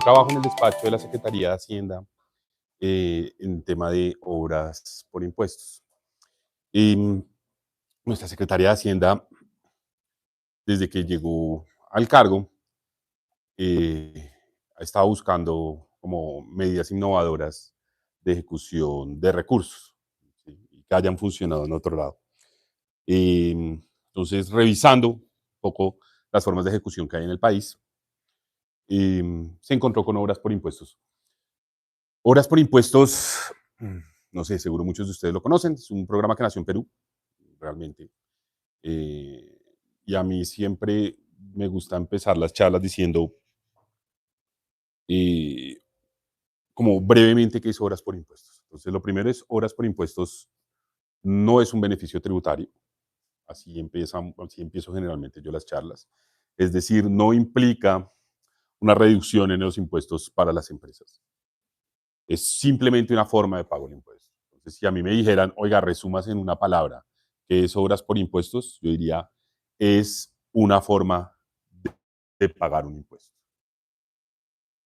trabajo en el despacho de la Secretaría de Hacienda en tema de obras por impuestos. Y nuestra Secretaría de Hacienda, desde que llegó al cargo, ha estado buscando como medidas innovadoras de ejecución de recursos, ¿sí? Y que hayan funcionado en otro lado. Entonces, revisando un poco las formas de ejecución que hay en el país, se encontró con obras por impuestos. Obras por impuestos, no sé, seguro muchos de ustedes lo conocen, es un programa que nació en Perú, realmente. Eh, y a mí siempre me gusta empezar las charlas diciendo eh, como brevemente qué es obras por impuestos. Entonces, lo primero es obras por impuestos no es un beneficio tributario, así empiezo generalmente yo las charlas. Es decir, no implica una reducción en los impuestos para las empresas. Es simplemente una forma de pago del impuesto. Entonces, si a mí me dijeran, oiga, resumas en una palabra qué es obras por impuestos, yo diría, es una forma de pagar un impuesto.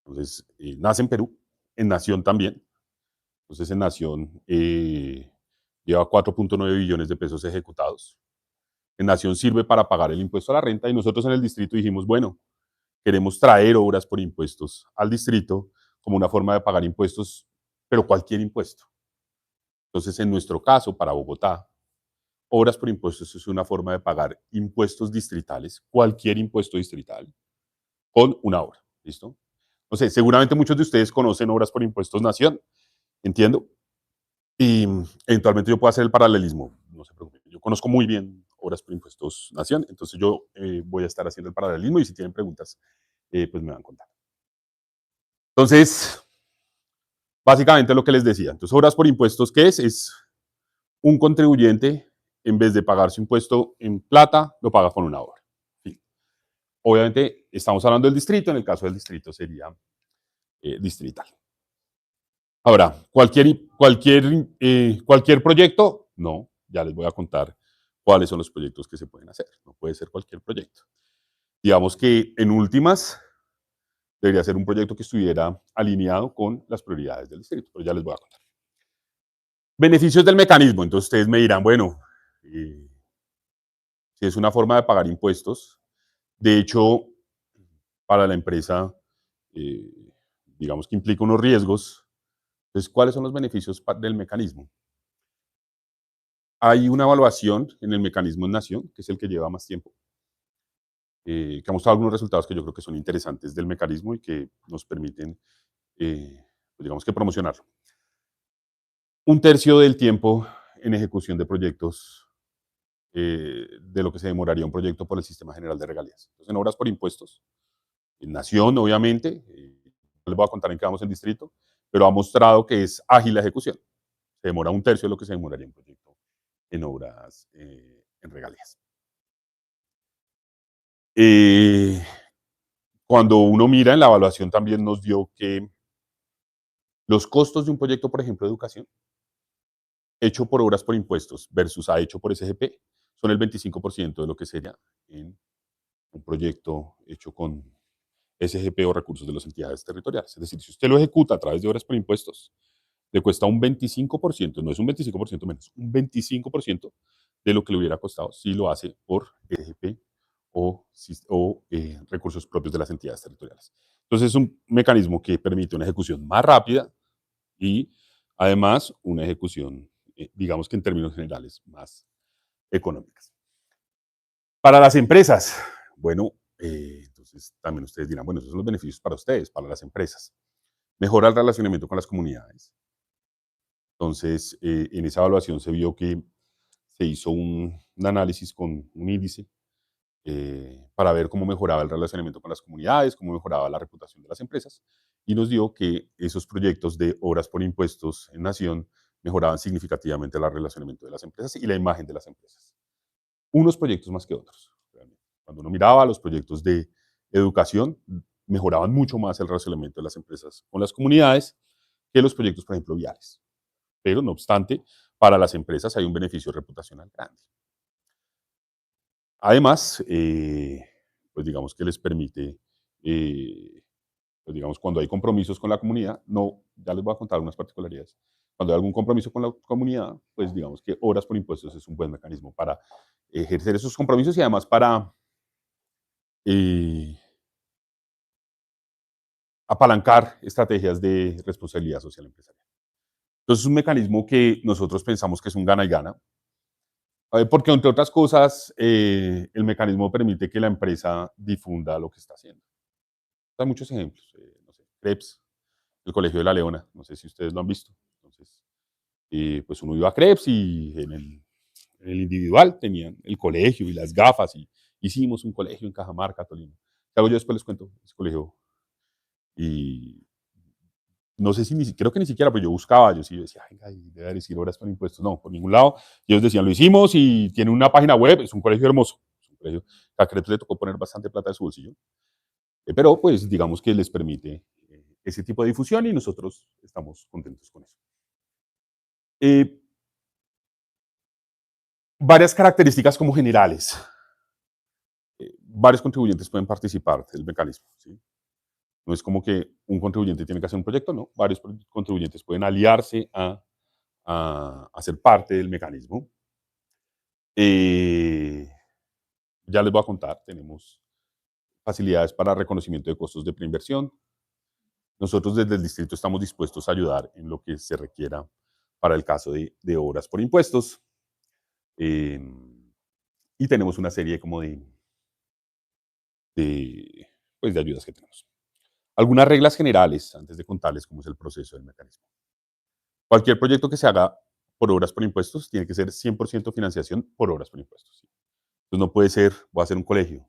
Entonces, nace en Perú, en Nación también. Entonces, en Nación lleva 4.9 billones de pesos ejecutados. En Nación sirve para pagar el impuesto a la renta y nosotros en el distrito dijimos, bueno, queremos traer obras por impuestos al distrito como una forma de pagar impuestos, pero cualquier impuesto. Entonces, en nuestro caso, para Bogotá, obras por impuestos es una forma de pagar impuestos distritales, cualquier impuesto distrital, con una obra. ¿Listo? No sé, seguramente muchos de ustedes conocen obras por impuestos Nación, entiendo, y eventualmente yo puedo hacer el paralelismo, no se preocupen. Yo conozco muy bien obras por impuestos Nación, entonces yo voy a estar haciendo el paralelismo y si tienen preguntas, pues me van a contar. Entonces, básicamente lo que les decía. Entonces, obras por impuestos, ¿qué es? Es un contribuyente, en vez de pagar su impuesto en plata, lo paga con una obra. Sí. Obviamente, estamos hablando del distrito, en el caso del distrito sería distrital. Ahora, cualquier proyecto, no, ya les voy a contar cuáles son los proyectos que se pueden hacer. No puede ser cualquier proyecto. Digamos que en últimas, debería ser un proyecto que estuviera alineado con las prioridades del distrito, pero ya les voy a contar. Beneficios del mecanismo. Entonces ustedes me dirán, bueno, si es una forma de pagar impuestos, de hecho, para la empresa, eh, digamos que implica unos riesgos. Entonces, ¿cuáles son los beneficios del mecanismo? Hay una evaluación en el mecanismo en Nación, que es el que lleva más tiempo, que ha mostrado algunos resultados que yo creo que son interesantes del mecanismo y que nos permiten, pues digamos que promocionarlo. Un tercio del tiempo en ejecución de proyectos de lo que se demoraría un proyecto por el Sistema General de Regalías. Entonces, en obras por impuestos, en Nación, obviamente, les voy a contar en qué vamos en distrito, pero ha mostrado que es ágil la ejecución. Se demora un tercio de lo que se demoraría un proyecto en obras en regalías. Cuando uno mira en la evaluación también nos dio que los costos de un proyecto, por ejemplo, de educación, hecho por obras por impuestos versus ha hecho por SGP, son el 25% de lo que sería en un proyecto hecho con SGP o recursos de las entidades territoriales. Es decir, si usted lo ejecuta a través de obras por impuestos, le cuesta un 25%, no es un 25% menos, un 25% de lo que le hubiera costado si lo hace por SGP o recursos propios de las entidades territoriales. Entonces es un mecanismo que permite una ejecución más rápida y además una ejecución, digamos que en términos generales, más económicas. Para las empresas, bueno, entonces también ustedes dirán, bueno, esos son los beneficios para ustedes, para las empresas. Mejora el relacionamiento con las comunidades. Entonces, en esa evaluación se vio que se hizo un análisis con un índice para ver cómo mejoraba el relacionamiento con las comunidades, cómo mejoraba la reputación de las empresas, y nos dio que esos proyectos de obras por impuestos en Nación mejoraban significativamente el relacionamiento de las empresas y la imagen de las empresas. Unos proyectos más que otros, realmente. Cuando uno miraba los proyectos de educación, mejoraban mucho más el relacionamiento de las empresas con las comunidades que los proyectos, por ejemplo, viales. Pero, no obstante, para las empresas hay un beneficio reputacional grande. Además, pues digamos que les permite Pues digamos, cuando hay compromisos con la comunidad, no, ya les voy a contar algunas particularidades. Cuando hay algún compromiso con la comunidad, pues digamos que obras por impuestos es un buen mecanismo para ejercer esos compromisos y además para eh, apalancar estrategias de responsabilidad social empresarial. Entonces es un mecanismo que nosotros pensamos que es un gana y gana, porque entre otras cosas, el mecanismo permite que la empresa difunda lo que está haciendo. Hay muchos ejemplos, no sé, CREPS, el Colegio de la Leona, no sé si ustedes lo han visto. Entonces, pues uno iba a CREPS y en el individual tenían el colegio y las gafas y hicimos un colegio en Cajamarca, Tolima. ¿Qué hago yo después? Les cuento, ese colegio. Y no sé si creo que ni siquiera, pero yo buscaba, yo sí decía, venga, debe decir obras con impuestos. No, por ningún lado. Y ellos decían, lo hicimos y tiene una página web, es un colegio hermoso. Es un colegio, a CREPS le tocó poner bastante plata de su bolsillo. Pero pues digamos que les permite ese tipo de difusión y nosotros estamos contentos con eso. Varias características como generales. Varios contribuyentes pueden participar del mecanismo. ¿Sí? No es como que un contribuyente tiene que hacer un proyecto, no. Varios contribuyentes pueden aliarse a ser parte del mecanismo. Ya les voy a contar, tenemos facilidades para reconocimiento de costos de preinversión. Nosotros desde el distrito estamos dispuestos a ayudar en lo que se requiera para el caso de obras por impuestos. Y tenemos una serie como pues de ayudas que tenemos. Algunas reglas generales, antes de contarles cómo es el proceso del mecanismo. Cualquier proyecto que se haga por obras por impuestos tiene que ser 100% financiación por obras por impuestos. Entonces no puede ser, voy a hacer un colegio,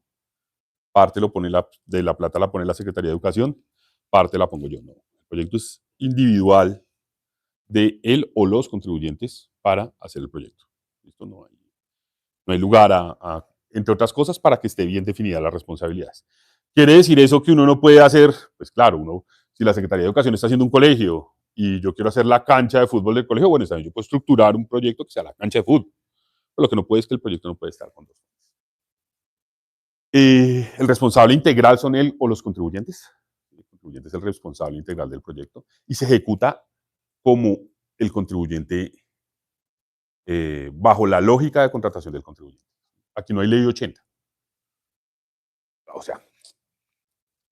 parte lo pone de la plata la pone la Secretaría de Educación, parte la pongo yo. No, el proyecto es individual de él o los contribuyentes para hacer el proyecto. Esto no hay lugar entre otras cosas, para que esté bien definida las responsabilidades. ¿Quiere decir eso que uno no puede hacer? Pues claro, si la Secretaría de Educación está haciendo un colegio y yo quiero hacer la cancha de fútbol del colegio, bueno, está bien, yo puedo estructurar un proyecto que sea la cancha de fútbol. Pero lo que no puede es que el proyecto no puede estar con dos. El responsable integral son él o los contribuyentes. El contribuyente es el responsable integral del proyecto y se ejecuta como el contribuyente bajo la lógica de contratación del contribuyente. Aquí no hay ley 80. O sea,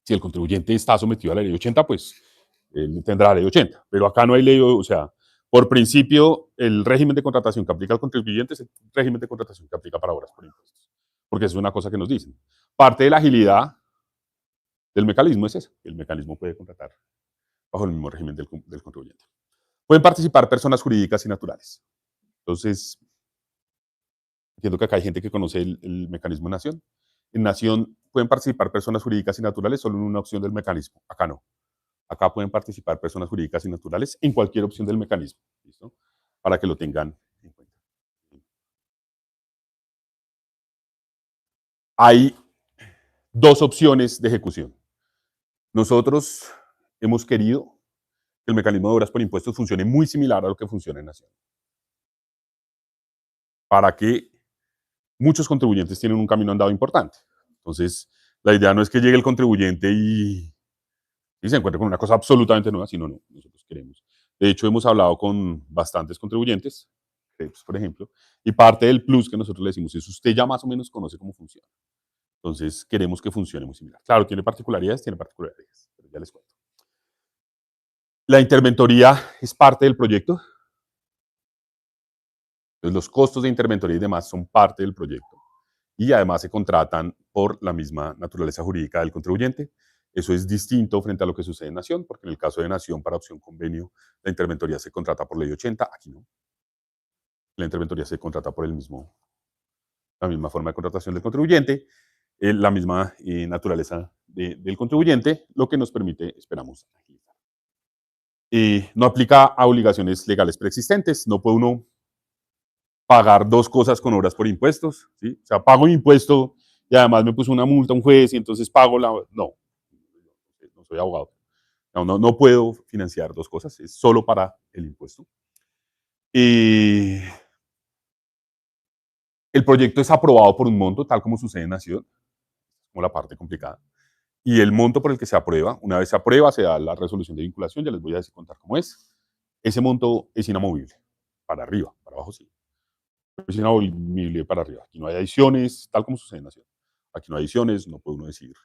si el contribuyente está sometido a la ley 80, pues él tendrá la ley 80. Pero acá no hay ley, o sea, por principio, el régimen de contratación que aplica al contribuyente es el régimen de contratación que aplica para obras por impuestos. Porque es una cosa que nos dicen. Parte de la agilidad del mecanismo es esa. El mecanismo puede contratar bajo el mismo régimen del contribuyente. Pueden participar personas jurídicas y naturales. Entonces, entiendo que acá hay gente que conoce el mecanismo de Nación. En Nación pueden participar personas jurídicas y naturales solo en una opción del mecanismo. Acá no. Acá pueden participar personas jurídicas y naturales en cualquier opción del mecanismo. ¿Listo? Para que lo tengan en cuenta. Hay dos opciones de ejecución. Nosotros hemos querido que el mecanismo de obras por impuestos funcione muy similar a lo que funciona en Nación. Para que muchos contribuyentes tienen un camino andado importante. Entonces, la idea no es que llegue el contribuyente y se encuentre con una cosa absolutamente nueva, sino no, nosotros queremos. De hecho, hemos hablado con bastantes contribuyentes, por ejemplo, y parte del plus que nosotros le decimos es usted ya más o menos conoce cómo funciona. Entonces, queremos que funcione muy similar. Claro, tiene particularidades, pero ya les cuento. La interventoría es parte del proyecto. Entonces, los costos de interventoría y demás son parte del proyecto. Y además se contratan por la misma naturaleza jurídica del contribuyente. Eso es distinto frente a lo que sucede en Nación, porque en el caso de Nación, para opción convenio, la interventoría se contrata por ley 80, aquí no. La interventoría se contrata por la misma forma de contratación del contribuyente, la misma naturaleza del contribuyente, lo que nos permite, esperamos, agilizar. No aplica a obligaciones legales preexistentes, no puede uno pagar dos cosas con obras por impuestos, ¿sí? O sea, pago un impuesto y además me puso una multa un juez y entonces pago la... No, no soy abogado. No puedo financiar dos cosas, es solo para el impuesto. El proyecto es aprobado por un monto, tal como sucede en Nación, como la parte complicada. y el monto por el que se aprueba, una vez se aprueba, se da la resolución de vinculación, ya les voy a decir contar cómo es. Ese monto es inamovible, para arriba, para abajo sí. Es inamovible para arriba. Aquí no hay adiciones, tal como sucede en Nación. Aquí no hay adiciones, no puede uno decir,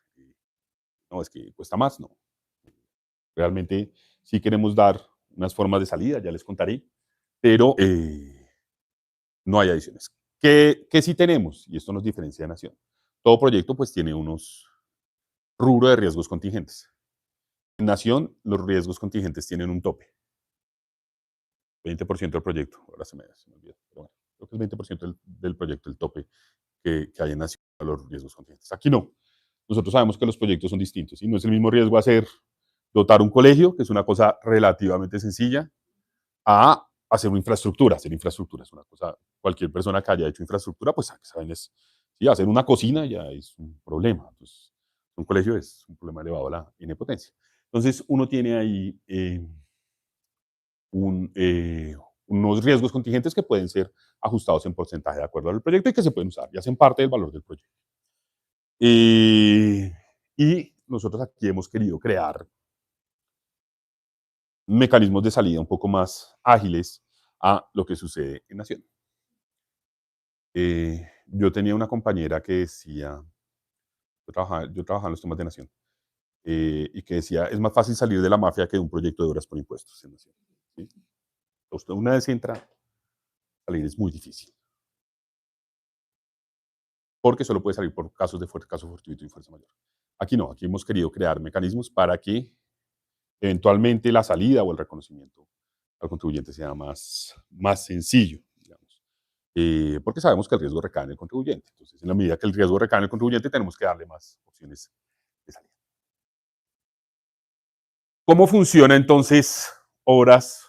no, es que cuesta más, no. Realmente sí queremos dar unas formas de salida, ya les contaré, pero no hay adiciones. ¿Qué sí tenemos? Y esto nos diferencia de Nación. Todo proyecto pues tiene unos rubros de riesgos contingentes. En Nación, los riesgos contingentes tienen un tope. 20% del proyecto. Ahora se me olvidó. Pero bueno, creo que es 20% del proyecto el tope que hay en Nación a los riesgos contingentes. Aquí no. Nosotros sabemos que los proyectos son distintos y no es el mismo riesgo hacer dotar un colegio, que es una cosa relativamente sencilla, a hacer una infraestructura. Hacer infraestructura es una cosa, cualquier persona que haya hecho infraestructura, pues saben, sí, hacer una cocina ya es un problema. Entonces, un colegio es un problema elevado a la inepotencia. Entonces, uno tiene ahí un, unos riesgos contingentes que pueden ser ajustados en porcentaje de acuerdo al proyecto y que se pueden usar y hacen parte del valor del proyecto. Y nosotros aquí hemos querido crear mecanismos de salida un poco más ágiles a lo que sucede en Nación. Yo tenía una compañera que decía, yo trabajaba en los temas de Nación, y que decía, es más fácil salir de la mafia que de un proyecto de obras por impuestos en Nación. ¿Sí? Usted una vez entra, salir es muy difícil, porque solo puede salir por casos de caso fortuito y fuerza mayor. Aquí no, aquí hemos querido crear mecanismos para que eventualmente la salida o el reconocimiento al contribuyente sea más sencillo, digamos. Porque sabemos que el riesgo recae en el contribuyente. Entonces, en la medida que el riesgo recae en el contribuyente, tenemos que darle más opciones de salida. ¿Cómo funciona entonces obras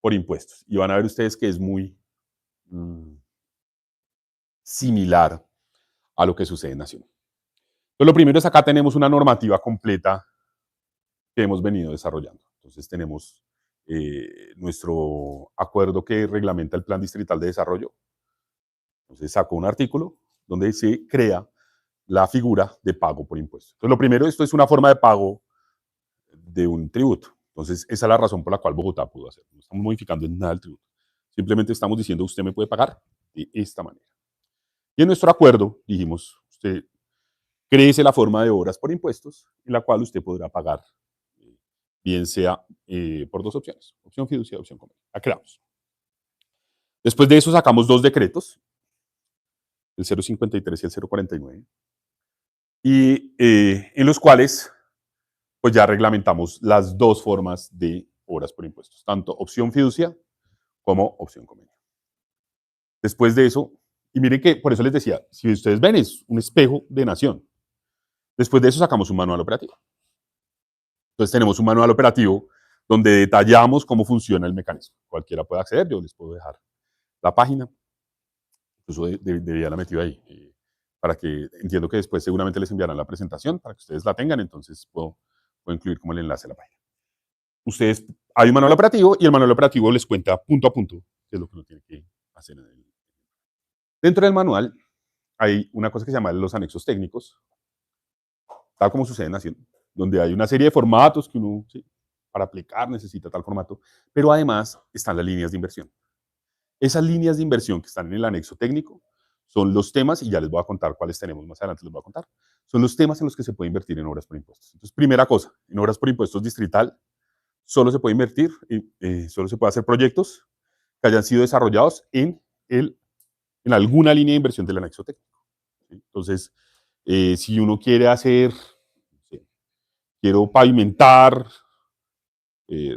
por impuestos? Y van a ver ustedes que es muy similar a lo que sucede en Nación. Entonces, lo primero es acá tenemos una normativa completa que hemos venido desarrollando. Entonces tenemos nuestro acuerdo que reglamenta el Plan Distrital de Desarrollo. Entonces sacó un artículo donde se crea la figura de pago por impuestos. Entonces lo primero, esto es una forma de pago de un tributo. Entonces esa es la razón por la cual Bogotá pudo hacer. No estamos modificando en nada el tributo. Simplemente estamos diciendo, usted me puede pagar de esta manera. Y en nuestro acuerdo dijimos, usted créese la forma de obras por impuestos en la cual usted podrá pagar, bien sea por dos opciones, opción fiducia y opción convenio. La creamos. Después de eso sacamos dos decretos, el 053 y el 049, y en los cuales pues ya reglamentamos las dos formas de obras por impuestos, tanto opción fiducia como opción convenio. Después de eso, y miren que por eso les decía, si ustedes ven es un espejo de Nación. Después de eso sacamos un manual operativo. Entonces tenemos un manual operativo donde detallamos cómo funciona el mecanismo. Cualquiera puede acceder, yo les puedo dejar la página. Incluso debía la metido ahí, para que entiendo que después seguramente les enviarán la presentación para que ustedes la tengan, entonces puedo incluir como el enlace a la página. Ustedes, hay un manual operativo y el manual operativo les cuenta punto a punto qué es lo que uno tiene que hacer. Dentro del manual hay una cosa que se llama los anexos técnicos, tal como sucede en Nación, donde hay una serie de formatos que uno, sí, para aplicar necesita tal formato, pero además están las líneas de inversión. Esas líneas de inversión que están en el anexo técnico son los temas, y ya les voy a contar cuáles tenemos más adelante, les voy a contar, son los temas en los que se puede invertir en obras por impuestos. Entonces, primera cosa, en obras por impuestos distrital, solo se puede invertir, solo se puede hacer proyectos que hayan sido desarrollados en alguna línea de inversión del anexo técnico. ¿Sí? Entonces, si uno quiere hacer, ¿sí? Quiero pavimentar, eh,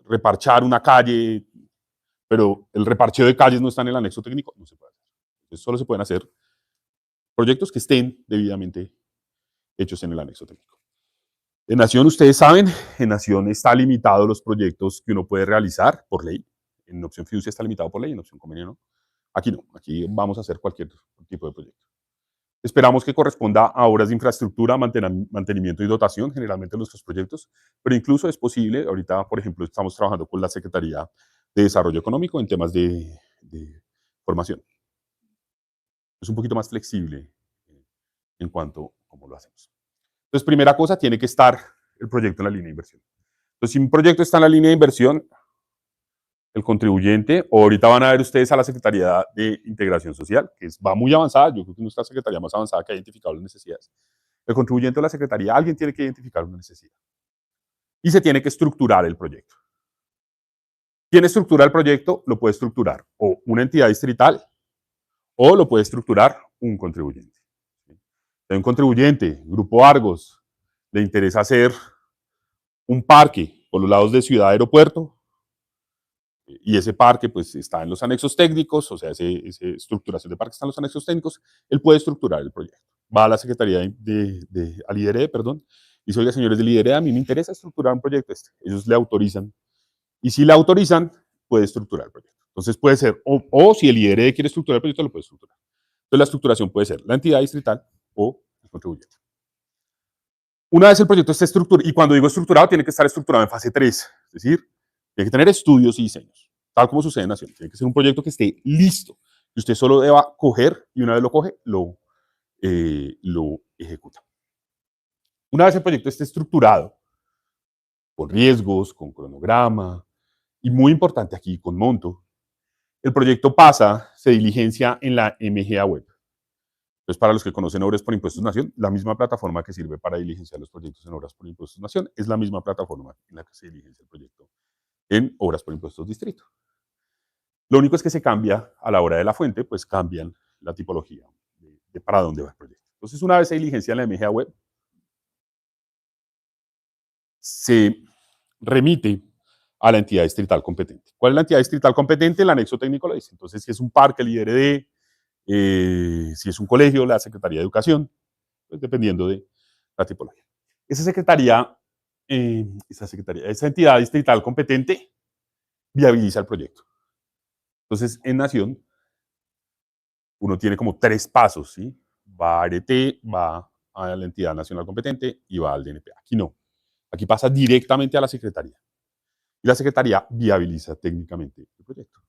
reparchar una calle, pero el reparcheo de calles no está en el anexo técnico, no se puede hacer. Entonces, solo se pueden hacer proyectos que estén debidamente hechos en el anexo técnico. En Nación, ustedes saben, en Nación está limitado los proyectos que uno puede realizar por ley. En opción fiducia está limitado por ley, en opción convenio no. Aquí no, aquí vamos a hacer cualquier tipo de proyecto. Esperamos que corresponda a obras de infraestructura, mantenimiento y dotación, generalmente en nuestros proyectos, pero incluso es posible, ahorita, por ejemplo, estamos trabajando con la Secretaría de Desarrollo Económico en temas de formación. Es un poquito más flexible en cuanto a cómo lo hacemos. Entonces, primera cosa, tiene que estar el proyecto en la línea de inversión. Entonces, si un proyecto está en la línea de inversión, el contribuyente, o ahorita van a ver ustedes a la Secretaría de Integración Social, que va muy avanzada, yo creo que nuestra Secretaría más avanzada que ha identificado las necesidades. El contribuyente o la Secretaría, alguien tiene que identificar una necesidad. Y se tiene que estructurar el proyecto. ¿Quién estructura el proyecto? Lo puede estructurar o una entidad distrital o lo puede estructurar un contribuyente. Un contribuyente, Grupo Argos, le interesa hacer un parque por los lados de Ciudad Aeropuerto, y ese parque pues está en los anexos técnicos, o sea, esa estructuración de parque está en los anexos técnicos, él puede estructurar el proyecto. Va a la Secretaría al IDRE, perdón, y dice, oiga, señores del IDRE, a mí me interesa estructurar un proyecto este. Ellos le autorizan, y si le autorizan, puede estructurar el proyecto. Entonces puede ser, o si el IDRE quiere estructurar el proyecto, lo puede estructurar. Entonces la estructuración puede ser la entidad distrital o el contribuyente. Una vez el proyecto esté estructurado, y cuando digo estructurado, tiene que estar estructurado en fase 3, es decir, tiene que tener estudios y diseños, tal como sucede en Nación. Tiene que ser un proyecto que esté listo, que usted solo deba coger y una vez lo coge, lo ejecuta. Una vez el proyecto esté estructurado, con riesgos, con cronograma, y muy importante aquí, con monto, el proyecto pasa, se diligencia en la MGA Web. Entonces, para los que conocen Obras por Impuestos Nación, la misma plataforma que sirve para diligenciar los proyectos en Obras por Impuestos Nación es la misma plataforma en la que se diligencia el proyecto en Obras por Impuestos Distrito. Lo único es que se cambia a la hora de la fuente, pues cambian la tipología de para dónde va el proyecto. Entonces, una vez se diligencia en la MGA Web, se remite a la entidad distrital competente. ¿Cuál es la entidad distrital competente? El anexo técnico lo dice. Entonces, si es un parque, el IRD, si es un colegio, la Secretaría de Educación, pues dependiendo de la tipología. Esa esa entidad distrital competente viabiliza el proyecto. Entonces, en Nación, uno tiene como 3 pasos, ¿sí? Va a ART, va a la entidad nacional competente y va al DNP. Aquí no. Aquí pasa directamente a la Secretaría. Y la Secretaría viabiliza técnicamente el proyecto.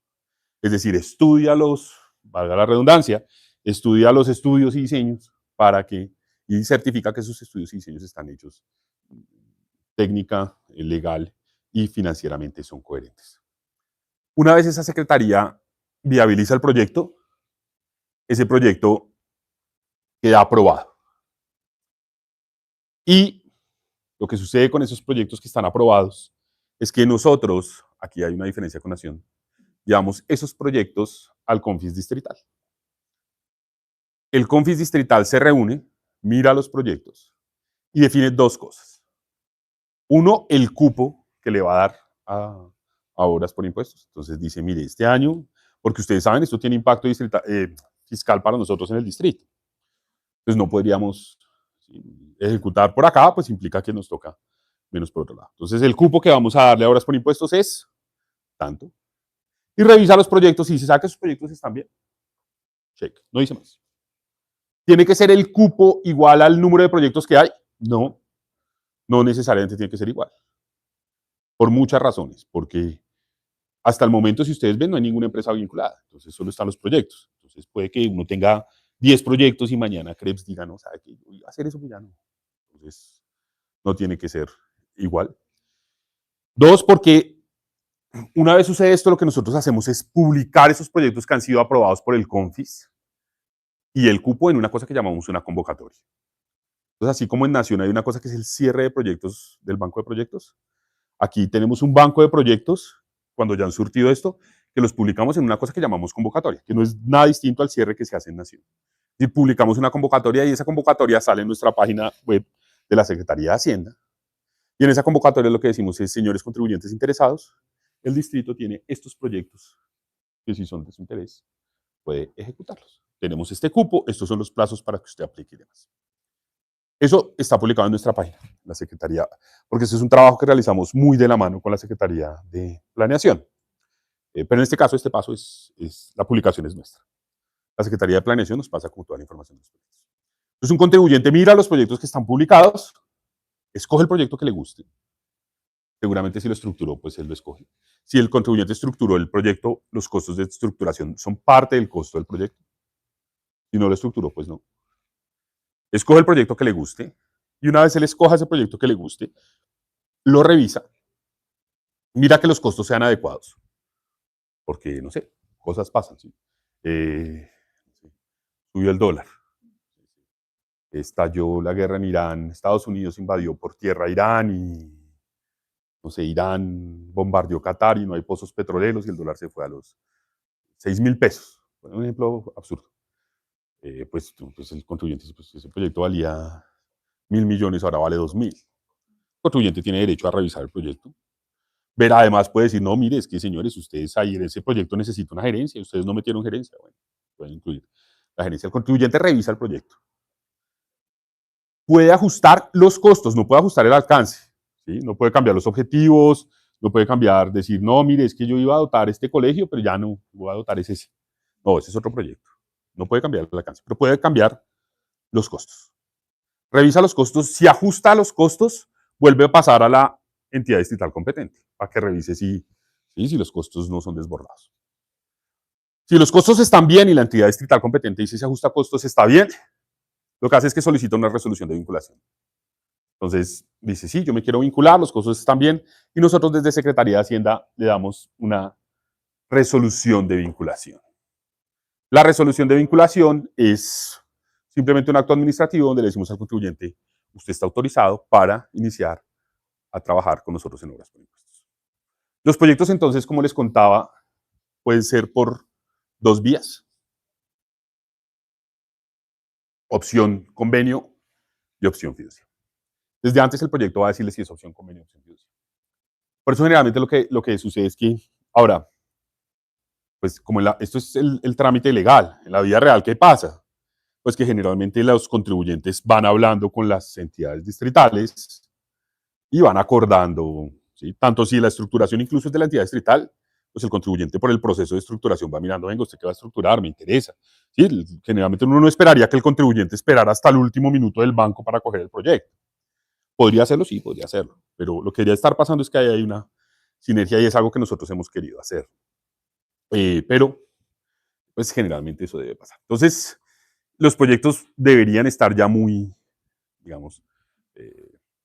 Es decir, estudia valga la redundancia, estudia los estudios y diseños y certifica que esos estudios y diseños están hechos técnica, legal y financieramente son coherentes. Una vez esa Secretaría viabiliza el proyecto, ese proyecto queda aprobado. Y lo que sucede con esos proyectos que están aprobados es que nosotros, aquí hay una diferencia con Nación, llevamos esos proyectos al CONFIS distrital. El CONFIS distrital se reúne, mira los proyectos y define 2 cosas. Uno, el cupo que le va a dar a obras por impuestos. Entonces dice, mire, este año, porque ustedes saben, esto tiene impacto fiscal para nosotros en el distrito. Entonces no podríamos ejecutar por acá, pues implica que nos toca menos por otro lado. Entonces el cupo que vamos a darle a obras por impuestos es tanto. Y revisa los proyectos y dice, ¿sabe que esos proyectos están bien? Check, no dice más. ¿Tiene que ser el cupo igual al número de proyectos que hay? No, no necesariamente tiene que ser igual. Por muchas razones, porque hasta el momento, si ustedes ven, no hay ninguna empresa vinculada, entonces solo están los proyectos. Entonces puede que uno tenga 10 proyectos y mañana Krebs diga, no, ¿sabe qué? Yo iba a hacer eso, pues ya no. Entonces, no tiene que ser igual. 2, porque una vez sucede esto, lo que nosotros hacemos es publicar esos proyectos que han sido aprobados por el CONFIS y el cupo en una cosa que llamamos una convocatoria. Entonces, así como en Nación hay una cosa que es el cierre de proyectos del banco de proyectos, aquí tenemos un banco de proyectos, cuando ya han surtido esto, que los publicamos en una cosa que llamamos convocatoria, que no es nada distinto al cierre que se hace en Nación. Y publicamos una convocatoria y esa convocatoria sale en nuestra página web de la Secretaría de Hacienda. Y en esa convocatoria lo que decimos es, señores contribuyentes interesados, el distrito tiene estos proyectos que si son de su interés, puede ejecutarlos. Tenemos este cupo, estos son los plazos para que usted aplique y demás. Eso está publicado en nuestra página, la Secretaría, porque este es un trabajo que realizamos muy de la mano con la Secretaría de Planeación. Pero en este caso, este paso la publicación es nuestra. La Secretaría de Planeación nos pasa como toda la información de los proyectos. Entonces, un contribuyente mira los proyectos que están publicados, escoge el proyecto que le guste. Seguramente si lo estructuró, pues él lo escoge. Si el contribuyente estructuró el proyecto, los costos de estructuración son parte del costo del proyecto. Si no lo estructuró, pues no. Escoge el proyecto que le guste, Y una vez él escoja ese proyecto que le guste, lo revisa, mira que los costos sean adecuados, porque, no sé, cosas pasan, ¿sí? Eh, Subió el dólar, estalló la guerra en Irán, Estados Unidos invadió por tierra Irán y, no sé, Irán bombardeó Qatar y no hay pozos petroleros y el dólar se fue a los 6.000 pesos. Un ejemplo absurdo. Pues el contribuyente, pues ese proyecto valía 1.000 millones, ahora vale 2.000. El contribuyente tiene derecho a revisar el proyecto. Ver, además puede decir, no, mire, es que señores, ustedes ahí en ese proyecto necesitan una gerencia, ustedes no metieron gerencia. Bueno, pueden incluir la gerencia. El contribuyente revisa el proyecto. Puede ajustar los costos, no puede ajustar el alcance. ¿Sí? No puede cambiar los objetivos, no puede cambiar, decir, no, mire, es que yo iba a dotar este colegio, pero ya no, voy a dotar ese. No, ese es otro proyecto. No puede cambiar el alcance, pero puede cambiar los costos. Revisa los costos, si ajusta los costos, vuelve a pasar a la entidad distrital competente para que revise si los costos no son desbordados. Si los costos están bien y la entidad distrital competente dice si ajusta costos está bien, lo que hace es que solicita una resolución de vinculación. Entonces dice, sí, yo me quiero vincular, los costos están bien, y nosotros desde Secretaría de Hacienda le damos una resolución de vinculación. La resolución de vinculación es simplemente un acto administrativo donde le decimos al contribuyente, usted está autorizado para iniciar a trabajar con nosotros en obras por impuestos. Los proyectos entonces, como les contaba, pueden ser por dos vías. Opción convenio y opción fiducia. Desde antes el proyecto va a decirle si es opción convenio o opción fiducia. Por eso generalmente lo que sucede es que ahora, pues como esto es el trámite legal, en la vida real, ¿qué pasa? Pues que generalmente los contribuyentes van hablando con las entidades distritales y van acordando, ¿sí? Tanto si la estructuración incluso es de la entidad distrital, pues el contribuyente por el proceso de estructuración va mirando, venga, ¿usted qué va a estructurar? Me interesa. ¿Sí? Generalmente uno no esperaría que el contribuyente esperara hasta el último minuto del banco para coger el proyecto. ¿Podría hacerlo? Sí, podría hacerlo. Pero lo que debería estar pasando es que hay una sinergia y es algo que nosotros hemos querido hacer. Pero, pues generalmente eso debe pasar. Entonces, los proyectos deberían estar ya muy, digamos,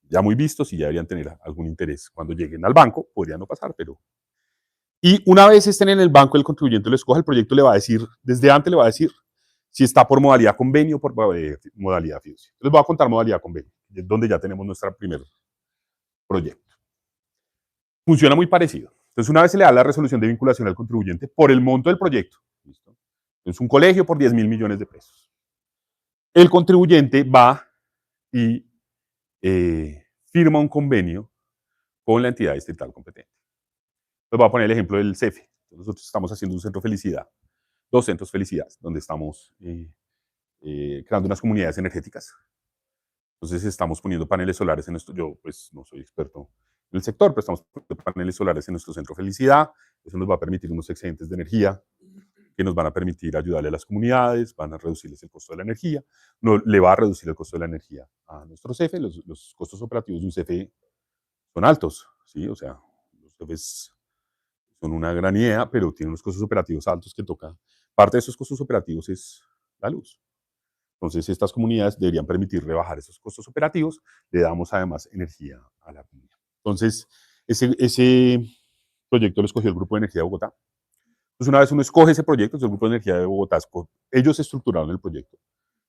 ya muy vistos y ya deberían tener algún interés. Cuando lleguen al banco, podría no pasar, pero... Y una vez estén en el banco, el contribuyente lo escoja, el proyecto le va a decir, desde antes le va a decir, si está por modalidad convenio o por modalidad fiducia. Les voy a contar modalidad convenio, donde ya tenemos nuestro primer proyecto. Funciona muy parecido. Entonces, una vez se le da la resolución de vinculación al contribuyente por el monto del proyecto, ¿listo? Es un colegio por 10.000 millones de pesos. El contribuyente va y firma un convenio con la entidad distrital competente. Les voy a poner el ejemplo del CEFE. Nosotros estamos haciendo un centro felicidad, dos centros felicidad, donde estamos creando unas comunidades energéticas. Entonces estamos poniendo paneles solares en esto. Yo pues no soy experto en el sector, pero estamos poniendo paneles solares en nuestro centro felicidad. Eso nos va a permitir unos excedentes de energía que nos van a permitir ayudarle a las comunidades, van a reducirles el costo de la energía, no, le va a reducir el costo de la energía a nuestro CFE. Los costos operativos de un CFE son altos, ¿sí? O sea, los CFEs son una gran idea, pero tienen unos costos operativos altos que toca. Parte de esos costos operativos es la luz. Entonces, estas comunidades deberían permitir rebajar esos costos operativos. Le damos además energía a la comunidad. Entonces, ese proyecto lo escogió el Grupo de Energía de Bogotá. Entonces, una vez uno escoge ese proyecto, el Grupo de Energía de Bogotá, ellos estructuraron el proyecto,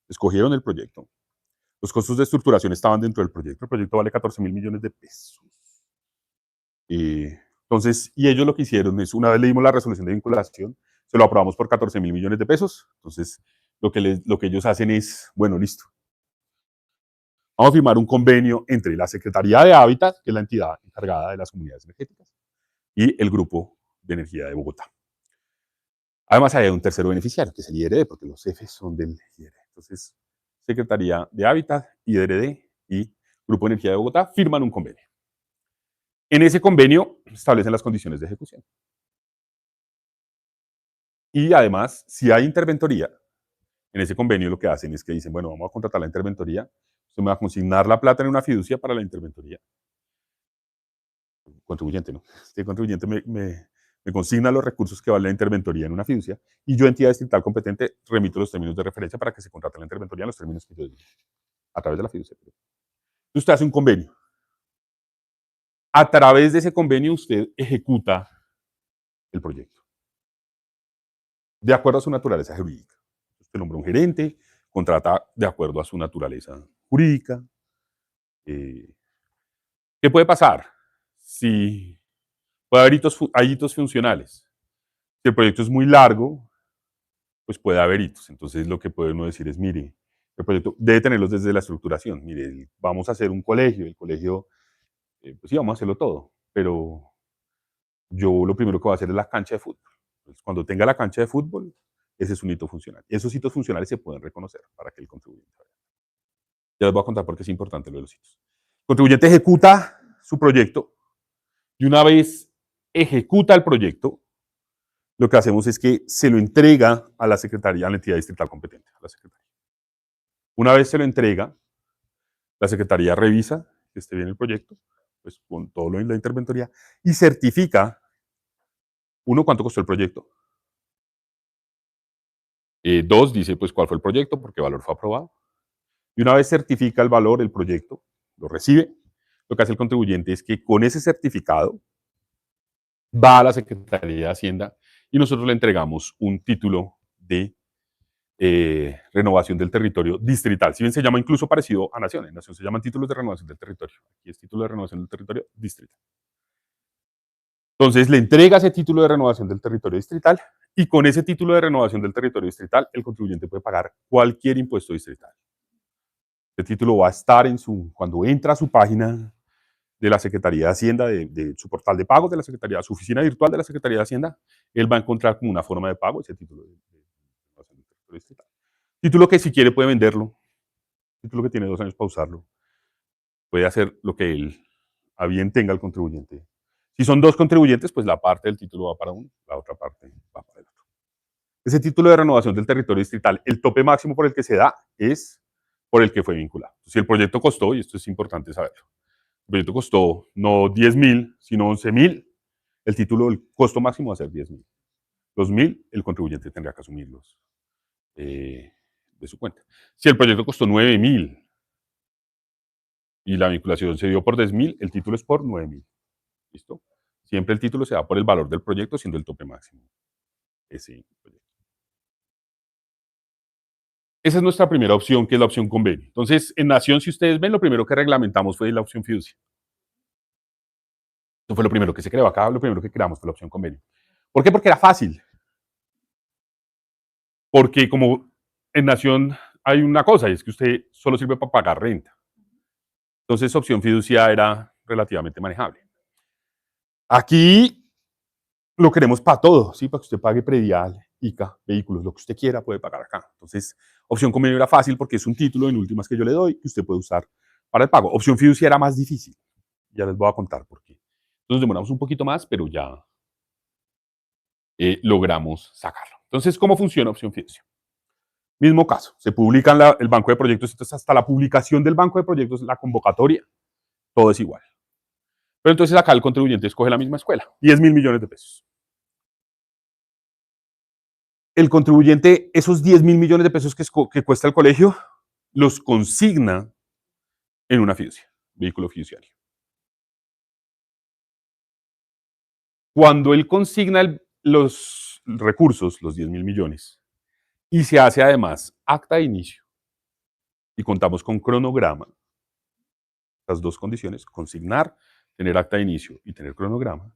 escogieron el proyecto. Los costos de estructuración estaban dentro del proyecto. El proyecto vale 14.000 millones de pesos. Entonces, y ellos lo que hicieron es, una vez le dimos la resolución de vinculación, se lo aprobamos por 14.000 millones de pesos. Entonces, lo que ellos hacen es, bueno, listo. Vamos a firmar un convenio entre la Secretaría de Hábitat, que es la entidad encargada de las comunidades energéticas, y el Grupo de Energía de Bogotá. Además, hay un tercero beneficiario, que es el IRD, porque los jefes son del IRD. Entonces, Secretaría de Hábitat, IRD y Grupo de Energía de Bogotá firman un convenio. En ese convenio establecen las condiciones de ejecución. Y además, si hay interventoría, en ese convenio lo que hacen es que dicen, bueno, vamos a contratar la interventoría, usted me va a consignar la plata en una fiducia para la interventoría. Contribuyente, ¿no? Este contribuyente me consigna los recursos que vale la interventoría en una fiducia y yo, entidad distrital competente, remito los términos de referencia para que se contrate la interventoría en los términos que yo digo, a través de la fiducia. Usted hace un convenio. A través de ese convenio usted ejecuta el proyecto. De acuerdo a su naturaleza jurídica. Usted nombra un gerente, contrata de acuerdo a su naturaleza jurídica. ¿Qué puede pasar? Si puede haber hitos funcionales. Si el proyecto es muy largo, pues puede haber hitos. Entonces lo que puede uno decir es, mire, el proyecto debe tenerlos desde la estructuración. Mire, vamos a hacer un colegio, el colegio, pues sí, vamos a hacerlo todo, pero yo lo primero que voy a hacer es la cancha de fútbol. Entonces, cuando tenga la cancha de fútbol, ese es un hito funcional. Esos hitos funcionales se pueden reconocer para que el contribuyente vea. Ya les voy a contar por qué es importante lo de los hitos. El contribuyente ejecuta su proyecto y una vez ejecuta el proyecto, lo que hacemos es que se lo entrega a la secretaría, a la entidad distrital competente, a la secretaría. Una vez se lo entrega, la secretaría revisa que esté bien el proyecto, pues con todo lo en la interventoría, y certifica, uno, cuánto costó el proyecto. Dos, dice pues cuál fue el proyecto, por qué valor fue aprobado. Y una vez certifica el valor del proyecto, lo recibe, lo que hace el contribuyente es que con ese certificado va a la Secretaría de Hacienda y nosotros le entregamos un título de renovación del territorio distrital. Si bien se llama incluso parecido a Nación, en Nación se llaman títulos de renovación del territorio. Aquí es título de renovación del territorio distrital. Entonces le entrega ese título de renovación del territorio distrital y con ese título de renovación del territorio distrital el contribuyente puede pagar cualquier impuesto distrital. Ese título va a estar cuando entra a su página de la Secretaría de Hacienda, de su portal de pagos de la Secretaría, su oficina virtual de la Secretaría de Hacienda, él va a encontrar como una forma de pago ese título de renovación del territorio distrital. Título que si quiere puede venderlo, título que tiene 2 años para usarlo, puede hacer lo que él a bien tenga el contribuyente. Si son 2 contribuyentes, pues la parte del título va para uno, la otra parte va para el otro. Ese título de renovación del territorio distrital, el tope máximo por el que se da es por el que fue vinculado. Si el proyecto costó, y esto es importante saberlo, el proyecto costó no 10.000, sino 11.000, el título, el costo máximo va a ser 10.000. Los 1.000, el contribuyente tendrá que asumirlos de su cuenta. Si el proyecto costó 9.000 y la vinculación se dio por 10.000, el título es por 9.000. ¿Listo? Siempre el título se da por el valor del proyecto, siendo el tope máximo ese proyecto. Esa es nuestra primera opción, que es la opción convenio. Entonces, en Nación, si ustedes ven, lo primero que reglamentamos fue la opción fiducia. Eso fue lo primero que se creó acá, lo primero que creamos fue la opción convenio. ¿Por qué? Porque era fácil. Porque como en Nación hay una cosa, y es que usted solo sirve para pagar renta. Entonces, opción fiducia era relativamente manejable. Aquí lo queremos para todo, ¿sí? Para que usted pague predial, ICA, vehículos, lo que usted quiera puede pagar acá. Entonces, opción convenio era fácil porque es un título en últimas que yo le doy que usted puede usar para el pago. Opción fiducia era más difícil. Ya les voy a contar por qué. Entonces demoramos un poquito más, pero ya logramos sacarlo. Entonces, ¿cómo funciona opción fiducia? Mismo caso, se publica en el banco de proyectos, entonces hasta la publicación del banco de proyectos, la convocatoria, todo es igual. Pero entonces acá el contribuyente escoge la misma escuela, 10.000 millones de pesos. El contribuyente, esos 10.000 millones de pesos que cuesta el colegio, los consigna en una fiducia, vehículo fiduciario. Cuando él consigna los recursos, los 10.000 millones, y se hace además acta de inicio, y contamos con cronograma, las dos condiciones, consignar, tener acta de inicio y tener cronograma.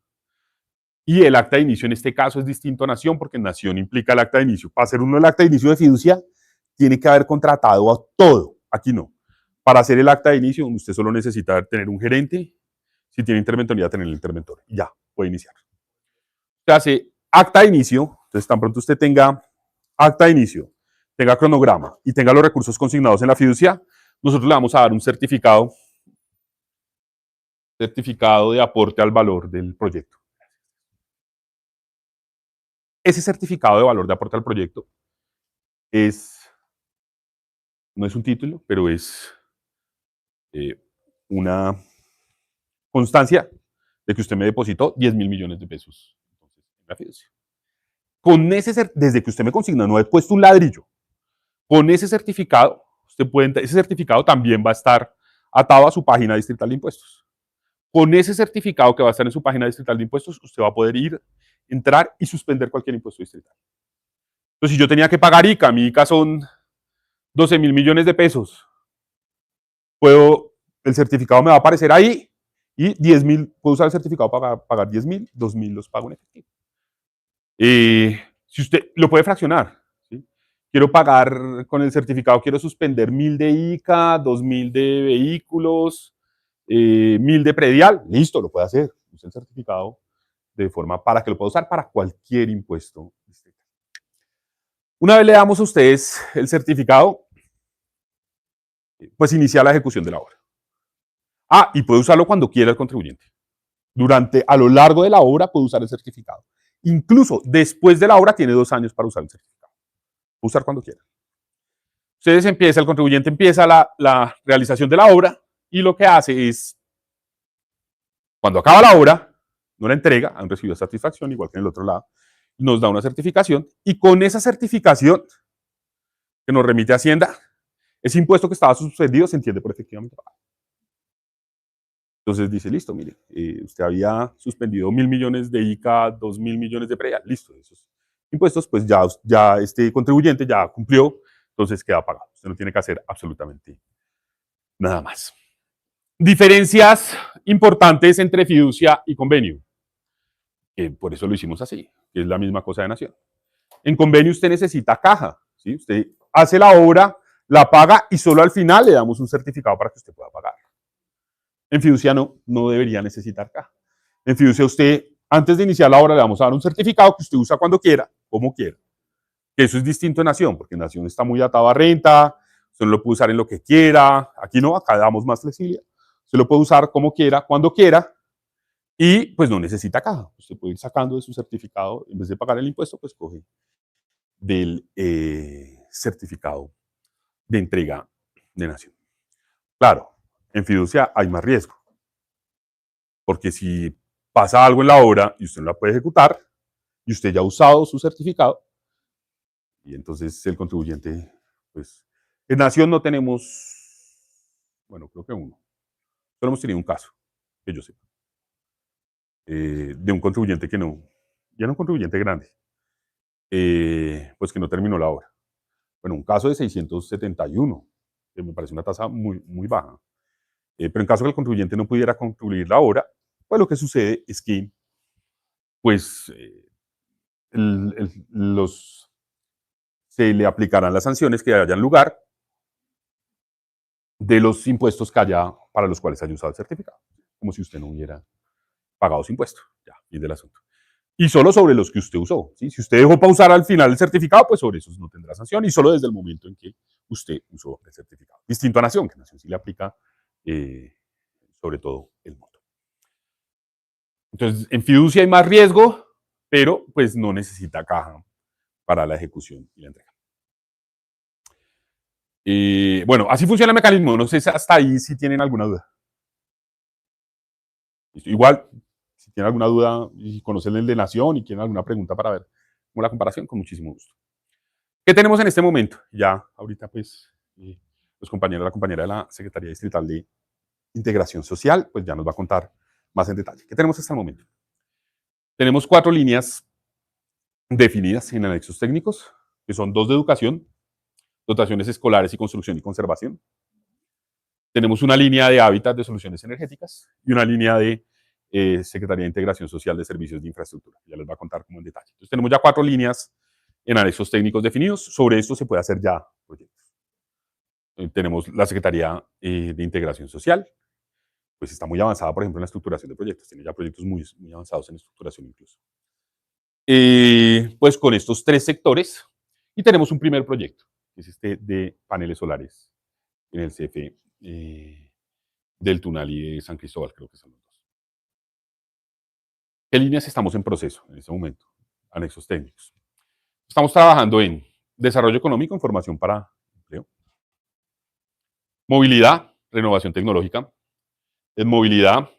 Y el acta de inicio en este caso es distinto a Nación, porque Nación implica el acta de inicio. Para hacer uno el acta de inicio de fiducia, tiene que haber contratado a todo. Aquí no. Para hacer el acta de inicio, usted solo necesita tener un gerente. Si tiene interventoría, tener el interventor. Y ya, puede iniciar. Usted hace acta de inicio, entonces tan pronto usted tenga acta de inicio, tenga cronograma y tenga los recursos consignados en la fiducia, nosotros le vamos a dar un certificado de aporte al valor del proyecto. Ese certificado de valor de aporte al proyecto no es un título, pero es una constancia de que usted me depositó 10.000 millones de pesos en la fiducia. Con desde que usted me consigna, no he puesto un ladrillo. Con ese certificado, ese certificado también va a estar atado a su página distrital de impuestos. Con ese certificado que va a estar en su página distrital de impuestos, usted va a poder entrar y suspender cualquier impuesto distrital. Entonces, si yo tenía que pagar ICA, mi ICA son 12.000 millones de pesos, el certificado me va a aparecer ahí y 10.000, puedo usar el certificado para pagar 10.000, 2.000 los pago en efectivo. Si usted lo puede fraccionar, ¿sí? Quiero pagar con el certificado, quiero suspender 1.000 de ICA, 2.000 de vehículos, 1.000 de predial, listo, lo puede hacer. Use el certificado de forma para que lo pueda usar para cualquier impuesto. Una vez le damos a ustedes el certificado, pues inicia la ejecución de la obra. Y puede usarlo cuando quiera el contribuyente. A lo largo de la obra puede usar el certificado. Incluso después de la obra tiene 2 años para usar el certificado. Puede usar cuando quiera. El contribuyente empieza la realización de la obra y lo que hace es, cuando acaba la obra, no la entrega, han recibido satisfacción, igual que en el otro lado, nos da una certificación y con esa certificación que nos remite a Hacienda, ese impuesto que estaba suspendido se entiende por efectivamente pagado. Entonces dice, listo, mire, usted había suspendido 1.000 millones de ICA, 2.000 millones de predial, listo, esos impuestos, pues ya este contribuyente ya cumplió, entonces queda pagado. Usted no tiene que hacer absolutamente nada más. Diferencias importantes entre fiducia y convenio. Por eso lo hicimos así, que es la misma cosa de Nación. En convenio usted necesita caja, ¿sí? Usted hace la obra, la paga y solo al final le damos un certificado para que usted pueda pagar. En fiducia no debería necesitar caja. En fiducia usted, antes de iniciar la obra, le vamos a dar un certificado que usted usa cuando quiera, como quiera. Eso es distinto en Nación, porque en Nación está muy atado a renta, usted no lo puede usar en lo que quiera. Aquí no, acá damos más flexibilidad. Usted lo puede usar como quiera, cuando quiera, y pues no necesita caja. Usted puede ir sacando de su certificado, en vez de pagar el impuesto, pues coge del certificado de entrega de Nación. Claro, en fiducia hay más riesgo, porque si pasa algo en la obra y usted no la puede ejecutar, y usted ya ha usado su certificado, y entonces el contribuyente, pues, en Nación no tenemos, bueno, creo que uno. Solo hemos tenido un caso, que yo sé, de un contribuyente que no, ya era un contribuyente grande, pues que no terminó la obra. Bueno, un caso de 671, que me parece una tasa muy, muy baja. Pero en caso que el contribuyente no pudiera concluir la obra, pues lo que sucede es que, pues, se le aplicarán las sanciones que hayan lugar de los impuestos que haya para los cuales haya usado el certificado, como si usted no hubiera pagado su impuesto. Ya, fin del asunto. Y solo sobre los que usted usó. ¿Sí? Si usted dejó pausar al final el certificado, pues sobre esos no tendrá sanción y solo desde el momento en que usted usó el certificado. Distinto a Nación, que Nación sí le aplica sobre todo el monto. Entonces, en fiducia hay más riesgo, pero pues no necesita caja para la ejecución y la entrega. Bueno, así funciona el mecanismo. No sé si hasta ahí si tienen alguna duda. Igual, si tienen alguna duda y conocen el de Nación y quieren alguna pregunta para ver cómo la comparación, con muchísimo gusto. ¿Qué tenemos en este momento? Ya, ahorita pues, la compañera de la Secretaría Distrital de Integración Social, pues ya nos va a contar más en detalle. ¿Qué tenemos hasta el momento? Tenemos 4 líneas definidas en anexos técnicos, que son 2 de educación, dotaciones escolares y construcción y conservación. Tenemos una línea de hábitat de soluciones energéticas y una línea de Secretaría de Integración Social de Servicios de Infraestructura. Ya les voy a contar como en detalle. Entonces tenemos ya 4 líneas en anexos técnicos definidos. Sobre esto se puede hacer ya proyectos. Tenemos la Secretaría de Integración Social, pues está muy avanzada, por ejemplo, en la estructuración de proyectos. Tiene ya proyectos muy, muy avanzados en estructuración incluso. Pues con estos 3 sectores, y tenemos un primer proyecto, que es este de paneles solares en el CFE del Tunal y de San Cristóbal, creo que son los 2. ¿Qué líneas estamos en proceso en este momento? Anexos técnicos. Estamos trabajando en desarrollo económico, información para empleo, movilidad, renovación tecnológica, en movilidad,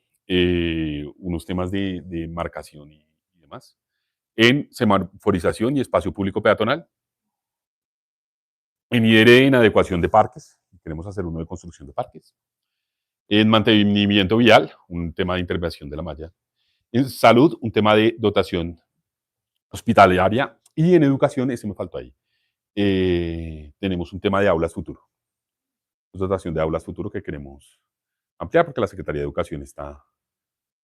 unos temas de marcación y demás, en semaforización y espacio público peatonal, en IDR en adecuación de parques, queremos hacer uno de construcción de parques, En mantenimiento vial, un tema de intervención de la malla. En salud, un tema de dotación hospitalaria. Y en educación, ese me faltó ahí. Tenemos un tema de aulas futuro. Dotación de aulas futuro que queremos ampliar porque la Secretaría de Educación está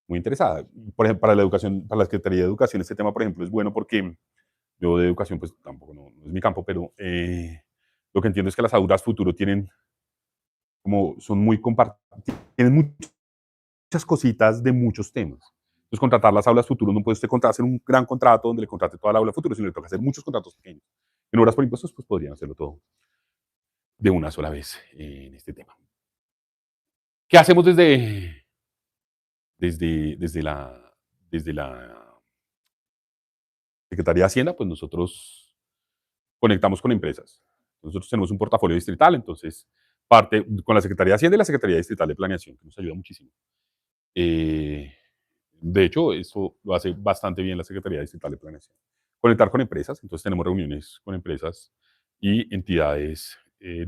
muy interesada. Por ejemplo, para la educación, para la Secretaría de Educación, este tema, por ejemplo, es bueno porque yo de educación, pues tampoco no es mi campo, pero lo que entiendo es que las aulas futuro tienen como, son muy compartidas, tienen muchas cositas de muchos temas. Entonces, contratar las aulas futuro no puede usted hacer un gran contrato donde le contrate toda la aula futuro, sino le toca hacer muchos contratos pequeños. En horas por impuestos, pues podrían hacerlo todo de una sola vez en este tema. ¿Qué hacemos desde la Secretaría de Hacienda? Pues nosotros conectamos con empresas. Nosotros tenemos un portafolio distrital, entonces parte con la Secretaría de Hacienda y la Secretaría Distrital de Planeación, que nos ayuda muchísimo. De hecho, eso lo hace bastante bien la Secretaría Distrital de Planeación. Conectar con empresas, entonces tenemos reuniones con empresas y entidades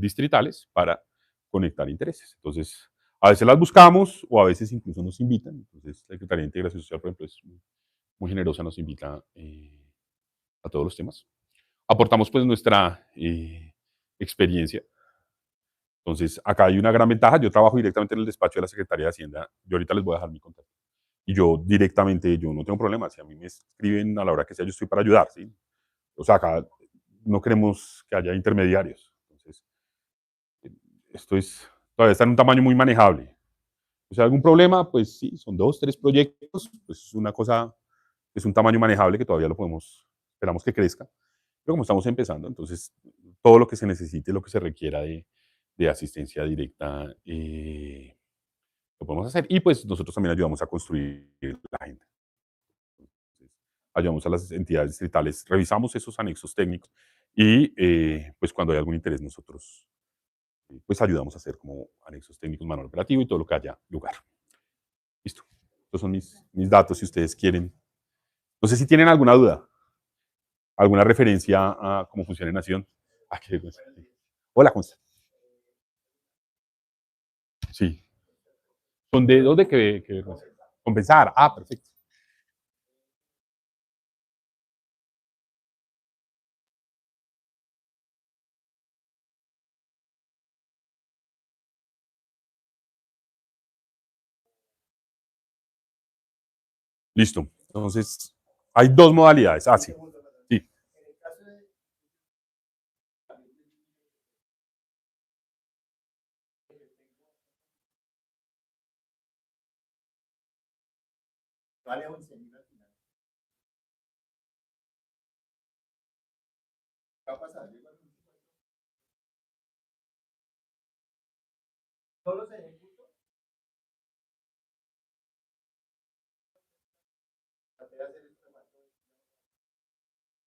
distritales para conectar intereses. Entonces, a veces las buscamos o a veces incluso nos invitan. Entonces, la Secretaría de Integración Social, por ejemplo, es muy generosa, nos invita a todos los temas. Aportamos pues nuestra experiencia. Entonces, acá hay una gran ventaja. Yo trabajo directamente en el despacho de la Secretaría de Hacienda. Yo ahorita les voy a dejar mi contacto. Y yo directamente, yo no tengo problemas. Si a mí me escriben a la hora que sea, yo estoy para ayudar, ¿sí? O sea, acá no queremos que haya intermediarios. Entonces, esto es, todavía está en un tamaño muy manejable. O sea, algún problema, pues sí, son 2, 3 proyectos, pues es una cosa, es un tamaño manejable que todavía lo podemos, esperamos que crezca. Pero como estamos empezando, entonces todo lo que se necesite, lo que se requiera de asistencia directa, lo podemos hacer. Y pues nosotros también ayudamos a construir la agenda. Ayudamos a las entidades distritales, revisamos esos anexos técnicos y pues cuando hay algún interés nosotros pues ayudamos a hacer como anexos técnicos, manual operativo y todo lo que haya lugar. Listo. Estos son mis datos si ustedes quieren. No sé si tienen alguna duda, alguna referencia a cómo funciona en Nación. Ah, qué vergüenza. Hola, ¿cómo estás? Sí. ¿Son de dónde qué vergüenza? Compensar. Ah, perfecto. Listo. Entonces, hay dos modalidades. Ah, sí. Sí.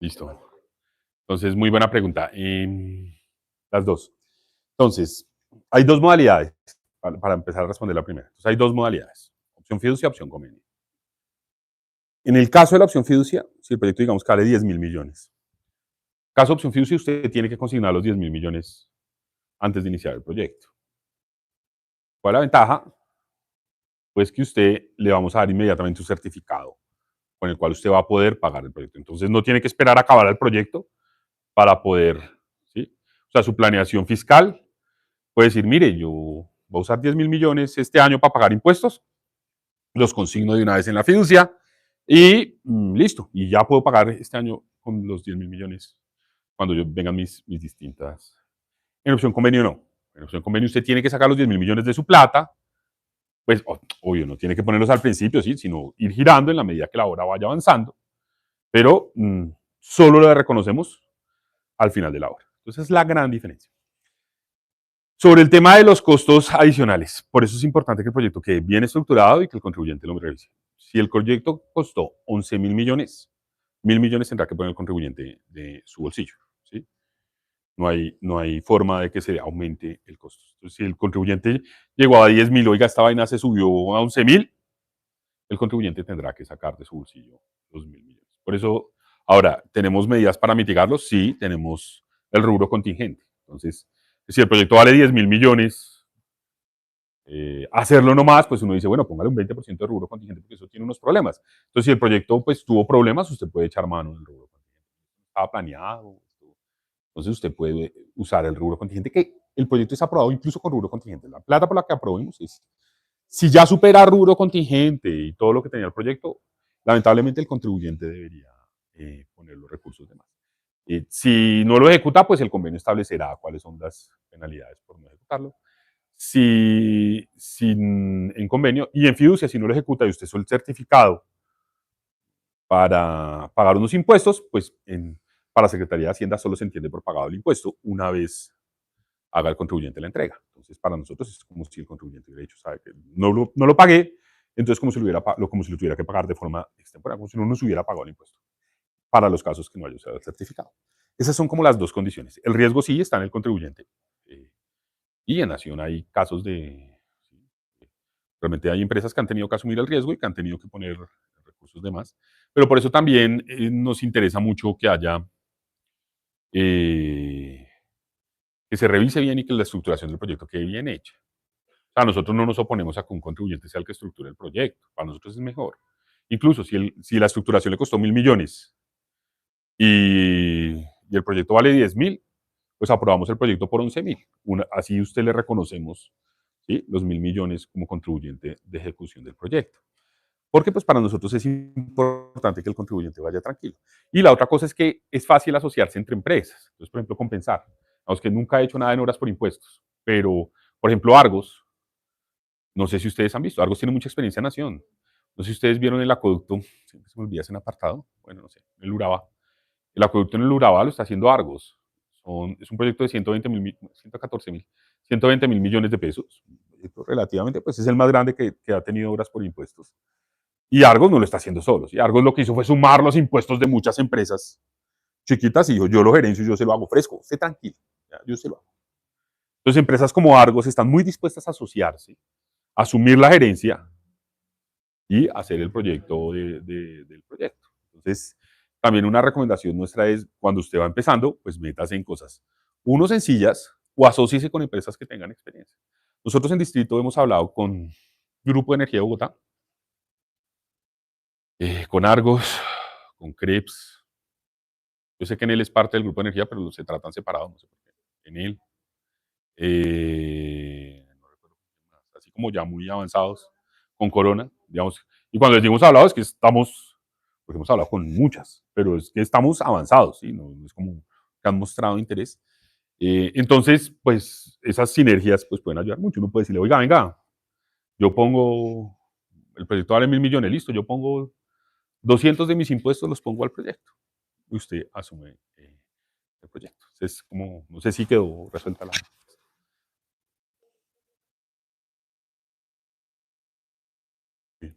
Listo. Entonces, muy buena pregunta. Las dos. Entonces, hay dos modalidades para empezar a responder la primera. Entonces, hay dos modalidades. Opción fiducia, opción convenio. En el caso de la opción fiducia, si el proyecto, digamos, que vale 10.000.000.000. Caso de opción fiducia, usted tiene que consignar los 10.000.000.000 antes de iniciar el proyecto. ¿Cuál es la ventaja? Pues que usted le vamos a dar inmediatamente un certificado con el cual usted va a poder pagar el proyecto. Entonces, no tiene que esperar a acabar el proyecto para poder, ¿sí? O sea, su planeación fiscal puede decir, mire, yo voy a usar 10.000.000.000 este año para pagar impuestos, los consigno de una vez en la fiducia y listo. Y ya puedo pagar este año con los 10.000.000.000 cuando vengan mis distintas. En opción convenio no. En opción convenio usted tiene que sacar los 10.000.000.000 de su plata, pues obvio, no tiene que ponerlos al principio, ¿sí? Sino ir girando en la medida que la obra vaya avanzando, pero solo le reconocemos al final de la obra. Entonces es la gran diferencia. Sobre el tema de los costos adicionales, por eso es importante que el proyecto quede bien estructurado y que el contribuyente lo revise. Si el proyecto costó 11.000.000.000, 1.000.000.000 tendrá que poner el contribuyente de su bolsillo, ¿sí? No hay forma de que se aumente el costo. Entonces, si el contribuyente llegó a 10.000, oiga, esta vaina se subió a 11.000, el contribuyente tendrá que sacar de su bolsillo los 1.000.000.000. Por eso, ahora, ¿tenemos medidas para mitigarlos? Sí, tenemos el rubro contingente. Entonces, si el proyecto vale 10.000.000.000, hacerlo nomás, pues uno dice, bueno, póngale un 20% de rubro contingente porque eso tiene unos problemas. Entonces, si el proyecto pues tuvo problemas, usted puede echar mano del rubro contingente. Estaba planeado. Entonces, usted puede usar el rubro contingente, que el proyecto es aprobado incluso con rubro contingente. La plata por la que aprobemos es, si ya supera rubro contingente y todo lo que tenía el proyecto, lamentablemente el contribuyente debería poner los recursos de más. Si no lo ejecuta, pues el convenio establecerá cuáles son las penalidades por no ejecutarlo. Si en convenio y en fiducia, si no lo ejecuta y usted es el certificado para pagar unos impuestos, pues para la Secretaría de Hacienda solo se entiende por pagado el impuesto una vez haga el contribuyente la entrega. Entonces, para nosotros es como si el contribuyente hubiera dicho, sabe que no lo pagué, entonces como si lo tuviera que pagar de forma extemporánea, como si no nos hubiera pagado el impuesto, para los casos que no haya usado el certificado. Esas son como las dos condiciones. El riesgo sí está en el contribuyente. Y en Nación hay casos de... Realmente hay empresas que han tenido que asumir el riesgo y que han tenido que poner recursos de más. Pero por eso también nos interesa mucho que haya... que se revise bien y que la estructuración del proyecto quede bien hecha. O sea, nosotros no nos oponemos a que un contribuyente sea el que estructure el proyecto. Para nosotros es mejor. Incluso si la estructuración le costó 1.000 millones y el proyecto vale 10.000, pues aprobamos el proyecto por 11.000. Así usted le reconocemos, ¿sí?, los 1.000 millones como contribuyente de ejecución del proyecto. Porque pues para nosotros es importante que el contribuyente vaya tranquilo. Y la otra cosa es que es fácil asociarse entre empresas. Entonces, por ejemplo, compensar. A los que nunca ha hecho nada en horas por impuestos. Pero, por ejemplo, Argos, no sé si ustedes han visto, Argos tiene mucha experiencia en Nación. No sé si ustedes vieron el acueducto, siempre se me olvida ese apartado, bueno, no sé, el Urabá. El acueducto en el Urabá lo está haciendo Argos. Es un proyecto de 120 mil millones de pesos. Relativamente, pues es el más grande que ha tenido obras por impuestos. Y Argos no lo está haciendo solo. ¿Sí? Argos lo que hizo fue sumar los impuestos de muchas empresas chiquitas y dijo, yo lo gerencio, yo se lo hago fresco, esté tranquilo, ya, yo se lo hago. Entonces, empresas como Argos están muy dispuestas a asociarse, a asumir la gerencia y hacer el proyecto del proyecto. Entonces, también una recomendación nuestra es, cuando usted va empezando, pues métase en cosas, uno, sencillas, o asóciese con empresas que tengan experiencia. Nosotros en Distrito hemos hablado con Grupo de Energía de Bogotá, con Argos, con Krebs. Yo sé que en él es parte del Grupo de Energía, pero se tratan separados, no sé por qué. En él. No recuerdo más, así como ya muy avanzados con Corona, digamos. Y cuando les hemos hablado es que estamos, porque hemos hablado con muchas, pero es que estamos avanzados, ¿sí? No es como que han mostrado interés. Entonces, pues esas sinergias pues, pueden ayudar mucho. Uno puede decirle, oiga, venga, yo pongo, el proyecto vale 1.000 millones, listo, yo pongo 200 de mis impuestos, los pongo al proyecto. Y usted asume el proyecto. Entonces, como, no sé si quedó resuelta la... Sí.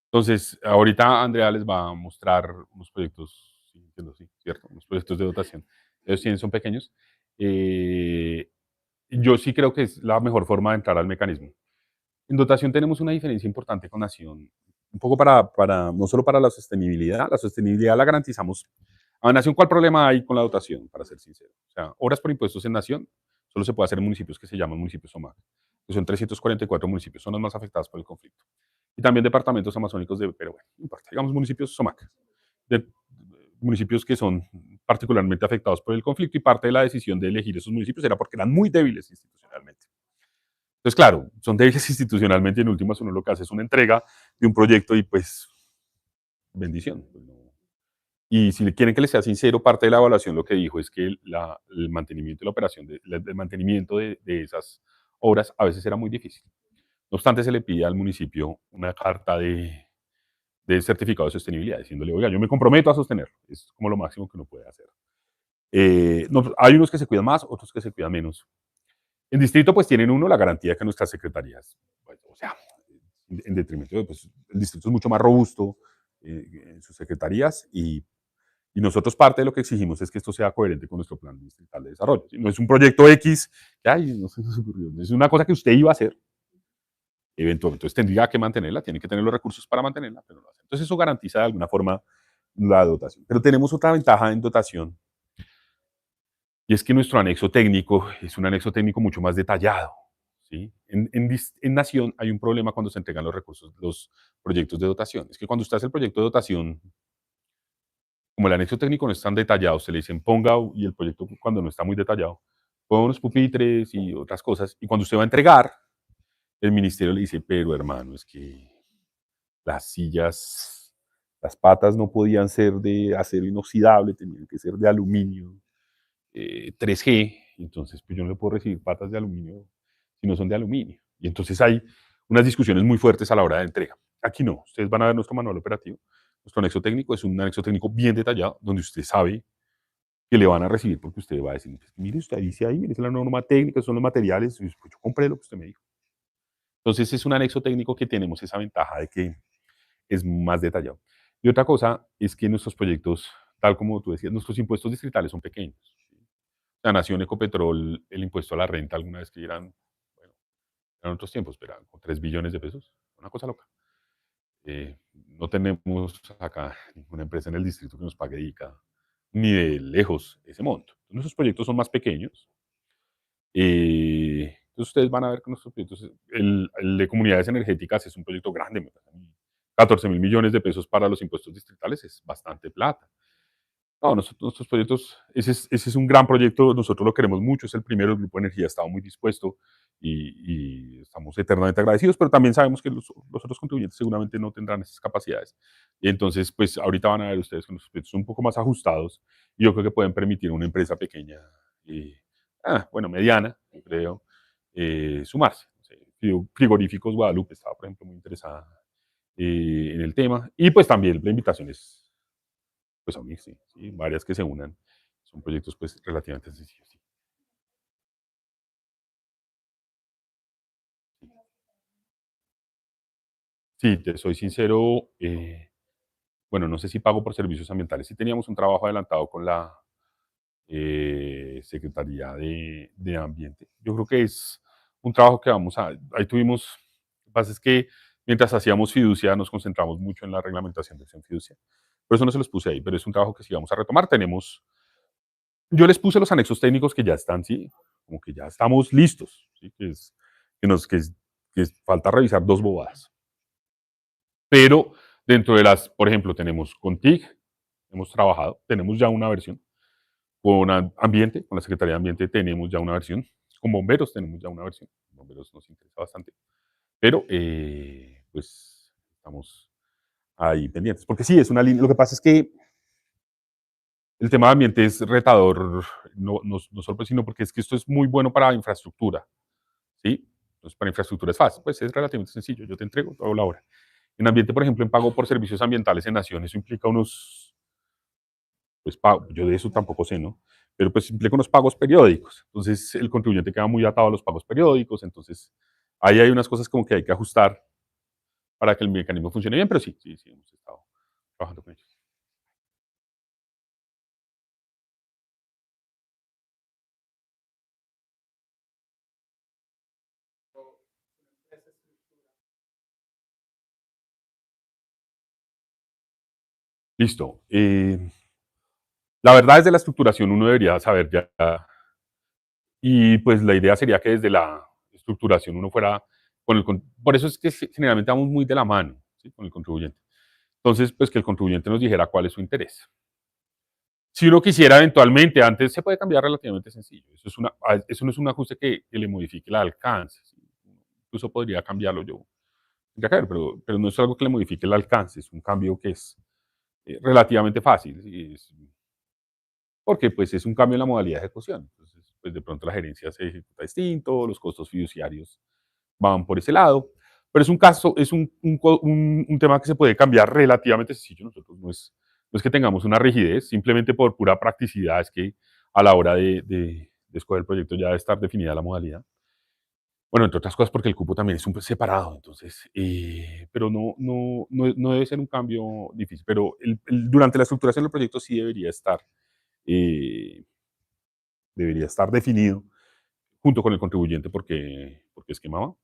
Entonces, ahorita Andrea les va a mostrar unos proyectos, sí, entiendo, sí, cierto, unos proyectos de dotación. Ellos tienen, son pequeños. Yo sí creo que es la mejor forma de entrar al mecanismo. En dotación tenemos una diferencia importante con Nación, un poco no solo para la sostenibilidad la garantizamos. A Nación, ¿cuál problema hay con la dotación, para ser sincero? O sea, obras por impuestos en Nación solo se puede hacer en municipios que se llaman municipios SOMAC, que son 344 municipios, son los más afectados por el conflicto. Y también departamentos amazónicos pero bueno, no importa, digamos municipios SOMAC. De municipios que son particularmente afectados por el conflicto y parte de la decisión de elegir esos municipios era porque eran muy débiles institucionalmente. Entonces, claro, son débiles institucionalmente y en últimas uno lo que hace es una entrega de un proyecto y pues bendición. Pues, no. Y si le quieren que le sea sincero, parte de la evaluación lo que dijo es que el mantenimiento y la operación, el mantenimiento de esas obras a veces era muy difícil. No obstante, se le pide al municipio una carta de certificado de sostenibilidad, diciéndole, oiga, yo me comprometo a sostener. Es como lo máximo que uno puede hacer. No, hay unos que se cuidan más, otros que se cuidan menos. En distrito, pues tienen uno la garantía que nuestras secretarías, pues, o sea, en detrimento de, pues, el distrito es mucho más robusto en sus secretarías y nosotros parte de lo que exigimos es que esto sea coherente con nuestro plan distrital de desarrollo. ¿Sí? No es un proyecto X, que ay, no se nos ocurrió, es una cosa que usted iba a hacer, eventualmente, entonces tendría que mantenerla, tiene que tener los recursos para mantenerla, pero no lo hace. Entonces eso garantiza de alguna forma la dotación. Pero tenemos otra ventaja en dotación, y es que nuestro anexo técnico es un anexo técnico mucho más detallado. ¿Sí? En Nación hay un problema cuando se entregan los recursos, los proyectos de dotación. Es que cuando usted hace el proyecto de dotación, como el anexo técnico no es tan detallado, se le dicen ponga, y el proyecto cuando no está muy detallado, ponga unos pupitres y otras cosas, y cuando usted va a entregar, el ministerio le dice, pero hermano, es que las sillas, las patas no podían ser de acero inoxidable, tenían que ser de aluminio 3G, entonces pues yo no le puedo recibir patas de aluminio si no son de aluminio. Y entonces hay unas discusiones muy fuertes a la hora de entrega. Aquí no, ustedes van a ver nuestro manual operativo. Nuestro anexo técnico es un anexo técnico bien detallado, donde usted sabe que le van a recibir, porque usted va a decir, pues, mire, usted dice ahí, mire, es la norma técnica, son los materiales, y pues yo compré lo que usted me dijo. Entonces es un anexo técnico que tenemos esa ventaja de que es más detallado. Y otra cosa es que nuestros proyectos, tal como tú decías, nuestros impuestos distritales son pequeños. La Nación, Ecopetrol, el impuesto a la renta, alguna vez que eran, bueno, eran otros tiempos, pero eran con 3 billones de pesos, una cosa loca. No tenemos acá ninguna empresa en el distrito que nos pague ICA, ni de lejos ese monto. Nuestros proyectos son más pequeños. Entonces ustedes van a ver que nuestros proyectos, el de comunidades energéticas es un proyecto grande, 14 mil millones de pesos para los impuestos distritales es bastante plata. No, nuestros proyectos, ese es un gran proyecto, nosotros lo queremos mucho, es el primero, el Grupo de Energía ha estado muy dispuesto y estamos eternamente agradecidos, pero también sabemos que los otros contribuyentes seguramente no tendrán esas capacidades. Y entonces, pues ahorita van a ver ustedes que nuestros proyectos son un poco más ajustados y yo creo que pueden permitir a una empresa pequeña, bueno, mediana, creo, sumarse. No sé, Frigoríficos Guadalupe estaba, por ejemplo, muy interesada en el tema y pues también la invitación es pues a mí sí, sí, varias que se unan. Son proyectos pues relativamente sencillos. Sí, sí te soy sincero, bueno, no sé si pago por servicios ambientales. Sí teníamos un trabajo adelantado con la Secretaría de Ambiente. Yo creo que es un trabajo que vamos a... Ahí tuvimos... Lo que pasa es que mientras hacíamos fiducia nos concentramos mucho en la reglamentación de acción fiducia. Por eso no se los puse ahí, pero es un trabajo que sí vamos a retomar. Tenemos yo les puse los anexos técnicos que ya están, sí, como que ya estamos listos, ¿sí? Que falta revisar dos bobadas. Pero dentro de las, por ejemplo, tenemos con TIC, hemos trabajado, tenemos ya una versión, con Ambiente, con la Secretaría de Ambiente tenemos ya una versión, con Bomberos tenemos ya una versión, Bomberos nos interesa bastante, pero pues estamos ahí pendientes, porque sí, es una línea, lo que pasa es que el tema de ambiente es retador, no solo pues, sino porque es que esto es muy bueno para infraestructura, ¿sí? Entonces, para infraestructura es fácil, pues es relativamente sencillo, yo te entrego, todo la hora. En ambiente, por ejemplo, en pago por servicios ambientales en Nación, eso implica unos, pues yo de eso tampoco sé, ¿no? Pero pues implica unos pagos periódicos. Entonces, el contribuyente queda muy atado a los pagos periódicos, entonces ahí hay unas cosas como que hay que ajustar para que el mecanismo funcione bien, pero sí, sí, sí, hemos estado trabajando con ellos. Listo. La verdad, desde la estructuración uno debería saber ya, y pues la idea sería que desde la estructuración uno fuera por eso es que generalmente vamos muy de la mano, ¿sí? Con el contribuyente. Entonces, pues que el contribuyente nos dijera cuál es su interés. Si uno quisiera eventualmente, antes se puede cambiar relativamente sencillo. Eso no es un ajuste que le modifique el alcance. ¿Sí? Incluso podría cambiarlo yo. Tendría que ver, pero no es algo que le modifique el alcance. Es un cambio que es relativamente fácil. ¿Sí? Porque pues es un cambio en la modalidad de ejecución. Entonces, pues de pronto la gerencia se ejecuta distinto, los costos fiduciarios van por ese lado. Pero es un caso, es un tema que se puede cambiar relativamente sencillo. Nosotros no es que tengamos una rigidez, simplemente por pura practicidad es que a la hora de escoger el proyecto ya debe estar definida la modalidad. Bueno, entre otras cosas porque el cupo también es un separado, entonces, pero no debe ser un cambio difícil. Pero durante la estructuración del proyecto sí debería estar definido junto con el contribuyente porque es quemado.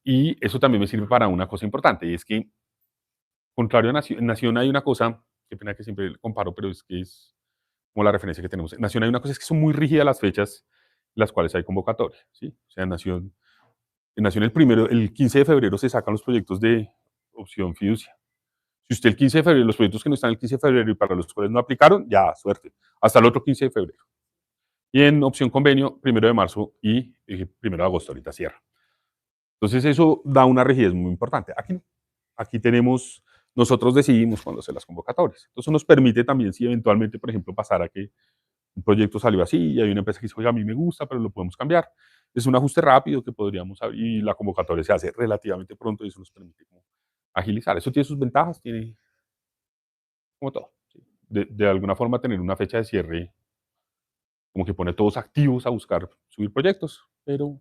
Y eso también me sirve para una cosa importante, y es que, contrario a Nación, en Nación hay una cosa, qué pena que siempre comparo, pero es que es como la referencia que tenemos. En Nación hay una cosa, es que son muy rígidas las fechas en las cuales hay convocatoria, ¿sí? O sea, en Nación el 15 de febrero se sacan los proyectos de opción fiducia. Si usted el 15 de febrero, los proyectos que no están el 15 de febrero y para los cuales no aplicaron, ya, suerte. Hasta el otro 15 de febrero. Y en opción convenio, 1 de marzo y 1 de agosto, ahorita cierra. Entonces eso da una rigidez muy importante. Aquí no. Aquí nosotros decidimos cuándo hacer las convocatorias. Entonces nos permite también, si eventualmente, por ejemplo, pasara que un proyecto salió así y hay una empresa que dice, oiga, a mí me gusta, pero lo podemos cambiar. Es un ajuste rápido que podríamos abrir y la convocatoria se hace relativamente pronto y eso nos permite como agilizar. Eso tiene sus ventajas, tiene como todo. ¿Sí? De alguna forma tener una fecha de cierre como que pone a todos activos a buscar subir proyectos, pero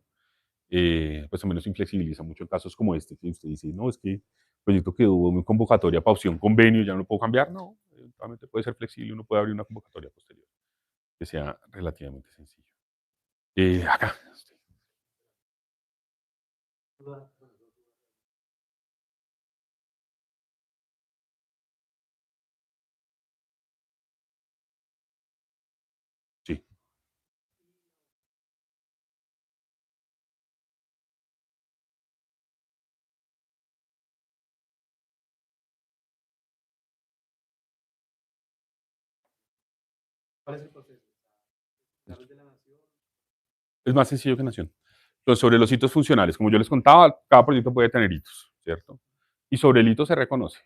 pues también nos inflexibiliza mucho en casos como este, que usted dice, no, es que el proyecto quedó en convocatoria para opción convenio, ya no lo puedo cambiar, no, realmente puede ser flexible, uno puede abrir una convocatoria posterior, que sea relativamente sencillo. Acá, sí. Es más sencillo que Nación. Entonces, sobre los hitos funcionales, como yo les contaba, cada proyecto puede tener hitos, ¿cierto? Y sobre el hito se reconoce.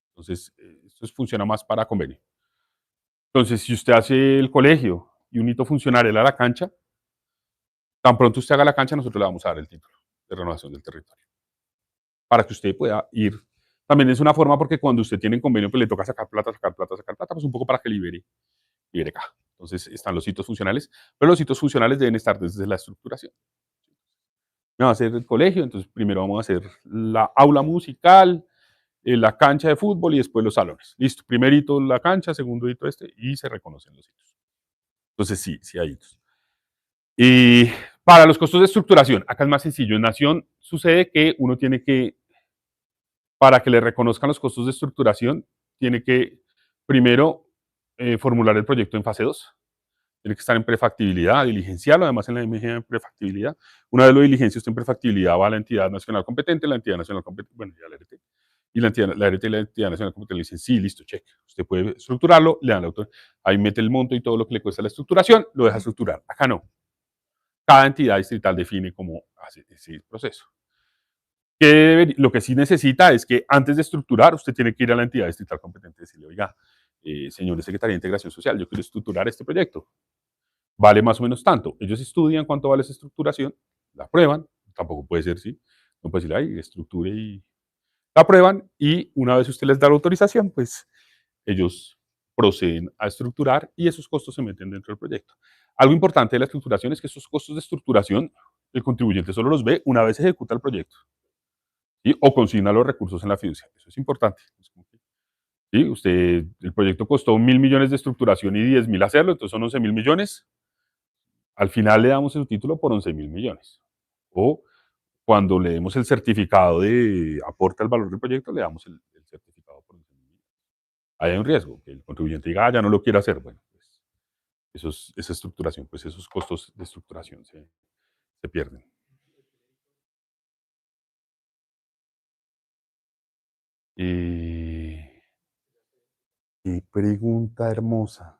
Entonces, esto funciona más para convenio. Entonces, si usted hace el colegio y un hito funcional a la cancha, tan pronto usted haga la cancha, nosotros le vamos a dar el título de renovación del territorio. Para que usted pueda ir. También es una forma porque cuando usted tiene un convenio, pues le toca sacar plata, sacar plata, sacar plata, pues un poco para que libere caja. Entonces están los hitos funcionales, pero los hitos funcionales deben estar desde la estructuración. Me va a hacer el colegio, entonces primero vamos a hacer la aula musical, la cancha de fútbol y después los salones. Listo, primer hito la cancha, segundo hito y se reconocen los hitos. Entonces sí, sí hay hitos. Y para los costos de estructuración, acá es más sencillo. En Nación sucede que uno tiene que, para que le reconozcan los costos de estructuración, tiene que primero formular el proyecto en fase 2. Tiene que estar en prefactibilidad, diligenciarlo, además en la MG en prefactibilidad. Una vez lo diligencia usted en prefactibilidad, va a la entidad nacional competente, la entidad nacional competente, bueno, ya la RT, y la RT y la entidad nacional competente le dicen, sí, listo, check. Usted puede estructurarlo, le dan la autor, ahí mete el monto y todo lo que le cuesta la estructuración, lo deja estructurar. Acá no. Cada entidad distrital define cómo hace ese proceso. Lo que sí necesita es que antes de estructurar, usted tiene que ir a la entidad distrital competente y decirle, oiga, señor de Secretaría de Integración Social, yo quiero estructurar este proyecto. Vale más o menos tanto. Ellos estudian cuánto vale esa estructuración, la prueban, tampoco puede ser, sí. No puede decirle, ay, estructure y la prueban, y una vez usted les da la autorización, pues ellos proceden a estructurar y esos costos se meten dentro del proyecto. Algo importante de la estructuración es que esos costos de estructuración el contribuyente solo los ve una vez se ejecuta el proyecto, ¿sí? O consigna los recursos en la fiducia. Eso es importante. ¿Sí? El proyecto costó 1.000 millones de estructuración y 10.000 hacerlo, entonces son 11.000 millones. Al final le damos el título por 11.000 millones. O cuando le demos el certificado de aporte al valor del proyecto, le damos el certificado por 11.000 millones. Ahí hay un riesgo, que el contribuyente diga, ya no lo quiero hacer. Bueno, pues esa estructuración, pues esos costos de estructuración se pierden. Qué pregunta hermosa.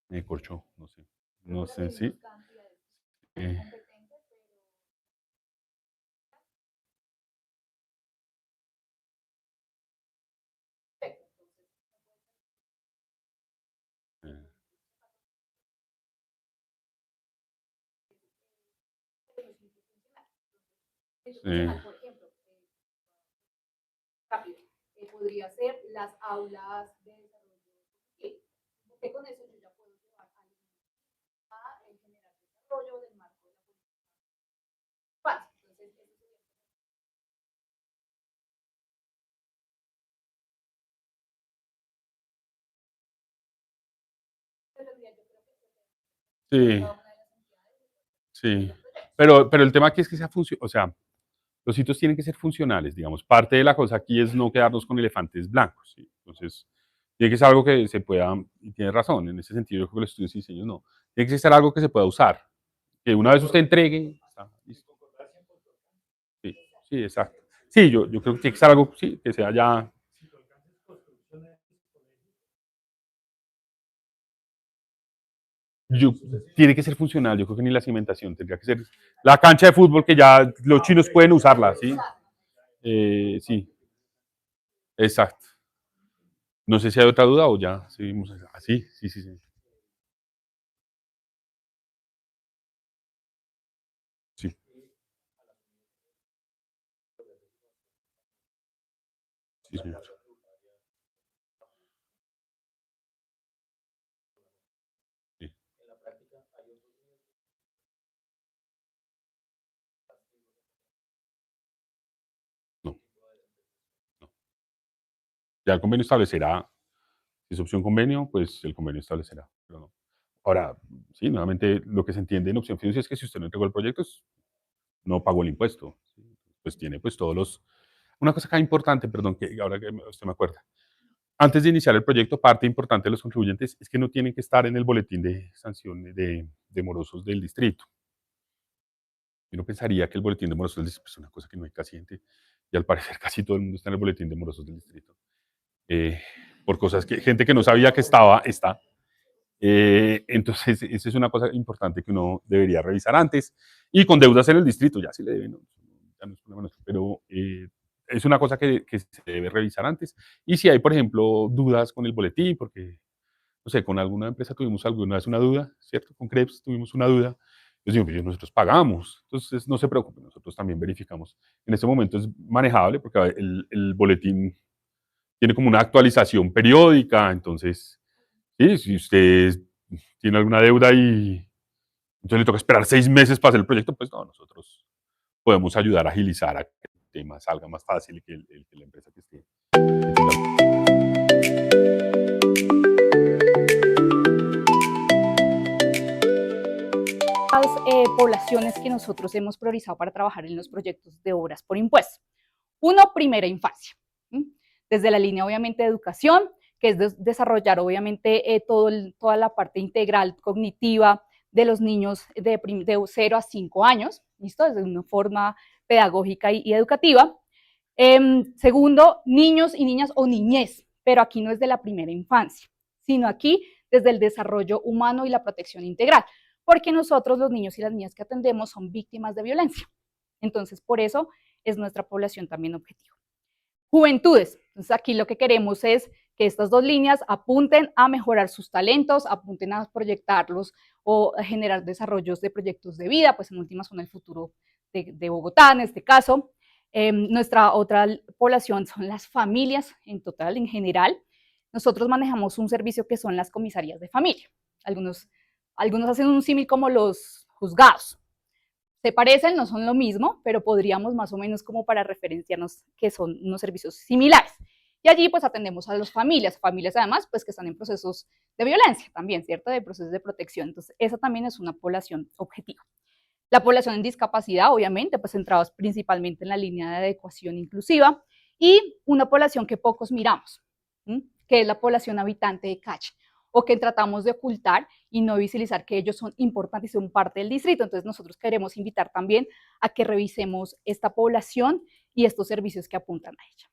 Me corchó, no sé. No sé si. eh, eh, sí. Sí, sí. Pero el tema aquí es que sea funcional, o sea, los sitios tienen que ser funcionales, digamos. Parte de la cosa aquí es no quedarnos con elefantes blancos, ¿sí? Entonces, tiene que ser algo que se pueda, y tiene razón, en ese sentido, yo creo que los estudios y diseños no. Tiene que ser algo que se pueda usar, que una vez usted entregue, está listo. Sí, sí, exacto. Sí, yo creo que tiene que ser algo, sí, que sea ya. Yo, tiene que ser funcional, yo creo que ni la cimentación, tendría que ser la cancha de fútbol que ya los chinos pueden usarla, ¿sí? Sí, exacto. No sé si hay otra duda o ya seguimos así. Sí, sí, sí. Sí, sí, señor. Sí, no, no. Ya el convenio establecerá, si es opción convenio, pues el convenio establecerá. Pero no. Ahora, sí, nuevamente lo que se entiende en opción fiducia es que si usted no entregó el proyecto, no pagó el impuesto. ¿Sí? Pues tiene pues todos los. Una cosa acá importante, perdón, que ahora que usted me acuerda. Antes de iniciar el proyecto, parte importante de los contribuyentes es que no tienen que estar en el boletín de sanciones de morosos del distrito. Yo no pensaría que el boletín de morosos del distrito es una cosa que no hay casi gente, y al parecer casi todo el mundo está en el boletín de morosos del distrito. Eh, por cosas que gente que no sabía que estaba, está. Entonces, esa es una cosa importante que uno debería revisar antes. Y con deudas en el distrito, ya sí le deben, no, ya no es problema nuestro, pero es una cosa que se debe revisar antes. Y si hay, por ejemplo, dudas con el boletín, porque no sé, con alguna empresa tuvimos alguna vez una duda, ¿cierto? Con Krebs tuvimos una duda. Yo digo, pues nosotros pagamos. Entonces, no se preocupen, nosotros también verificamos. En este momento es manejable porque el boletín tiene como una actualización periódica. Entonces, sí, si usted tiene alguna deuda y entonces le toca esperar 6 meses para hacer el proyecto, pues no, nosotros podemos ayudar a agilizar a que el tema salga más fácil y que, que la empresa que esté. Que tenga. Poblaciones que nosotros hemos priorizado para trabajar en los proyectos de obras por impuesto. Uno, primera infancia. Desde la línea, obviamente, de educación, que es desarrollar, obviamente, toda la parte integral cognitiva de los niños de 0 a 5 años, ¿listo? Desde una forma pedagógica y educativa. Segundo, niños y niñas o niñez, pero aquí no es de la primera infancia, sino aquí desde el desarrollo humano y la protección integral, porque nosotros los niños y las niñas que atendemos son víctimas de violencia. Entonces, por eso es nuestra población también objetivo. Juventudes. Entonces, aquí lo que queremos es que estas dos líneas apunten a mejorar sus talentos, apunten a proyectarlos o a generar desarrollos de proyectos de vida, pues en últimas son el futuro de Bogotá en este caso. Nuestra otra población son las familias en total, en general. Nosotros manejamos un servicio que son las comisarías de familia. Algunos hacen un símil como los juzgados. Se parecen, no son lo mismo, pero podríamos más o menos como para referenciarnos que son unos servicios similares. Y allí pues atendemos a las familias además pues que están en procesos de violencia también, ¿cierto? De procesos de protección. Entonces, esa también es una población objetiva. La población en discapacidad, obviamente, pues centrados principalmente en la línea de adecuación inclusiva y una población que pocos miramos, que es la población habitante de calle o que tratamos de ocultar y no visibilizar que ellos son importantes y son parte del distrito. Entonces nosotros queremos invitar también a que revisemos esta población y estos servicios que apuntan a ella.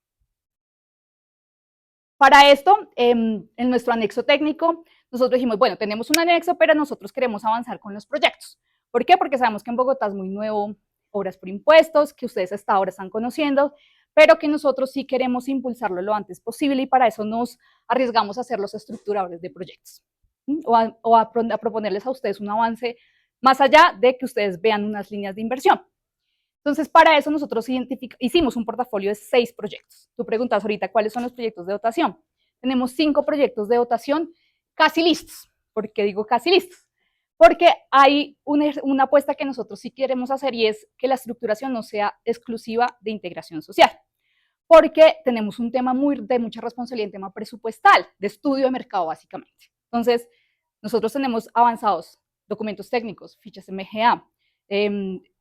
Para esto, en nuestro anexo técnico, nosotros dijimos, bueno, tenemos un anexo, pero nosotros queremos avanzar con los proyectos. ¿Por qué? Porque sabemos que en Bogotá es muy nuevo obras por impuestos, que ustedes hasta ahora están conociendo, pero que nosotros sí queremos impulsarlo lo antes posible y para eso nos arriesgamos a ser los estructuradores de proyectos o a proponerles a ustedes un avance más allá de que ustedes vean unas líneas de inversión. Entonces, para eso nosotros hicimos un portafolio de 6 proyectos. Tú preguntas ahorita cuáles son los proyectos de dotación. Tenemos 5 proyectos de dotación casi listos. ¿Por qué digo casi listos? Porque hay una apuesta que nosotros sí queremos hacer y es que la estructuración no sea exclusiva de integración social. Porque tenemos un tema de mucha responsabilidad en tema presupuestal, de estudio de mercado básicamente. Entonces, nosotros tenemos avanzados documentos técnicos, fichas MGA,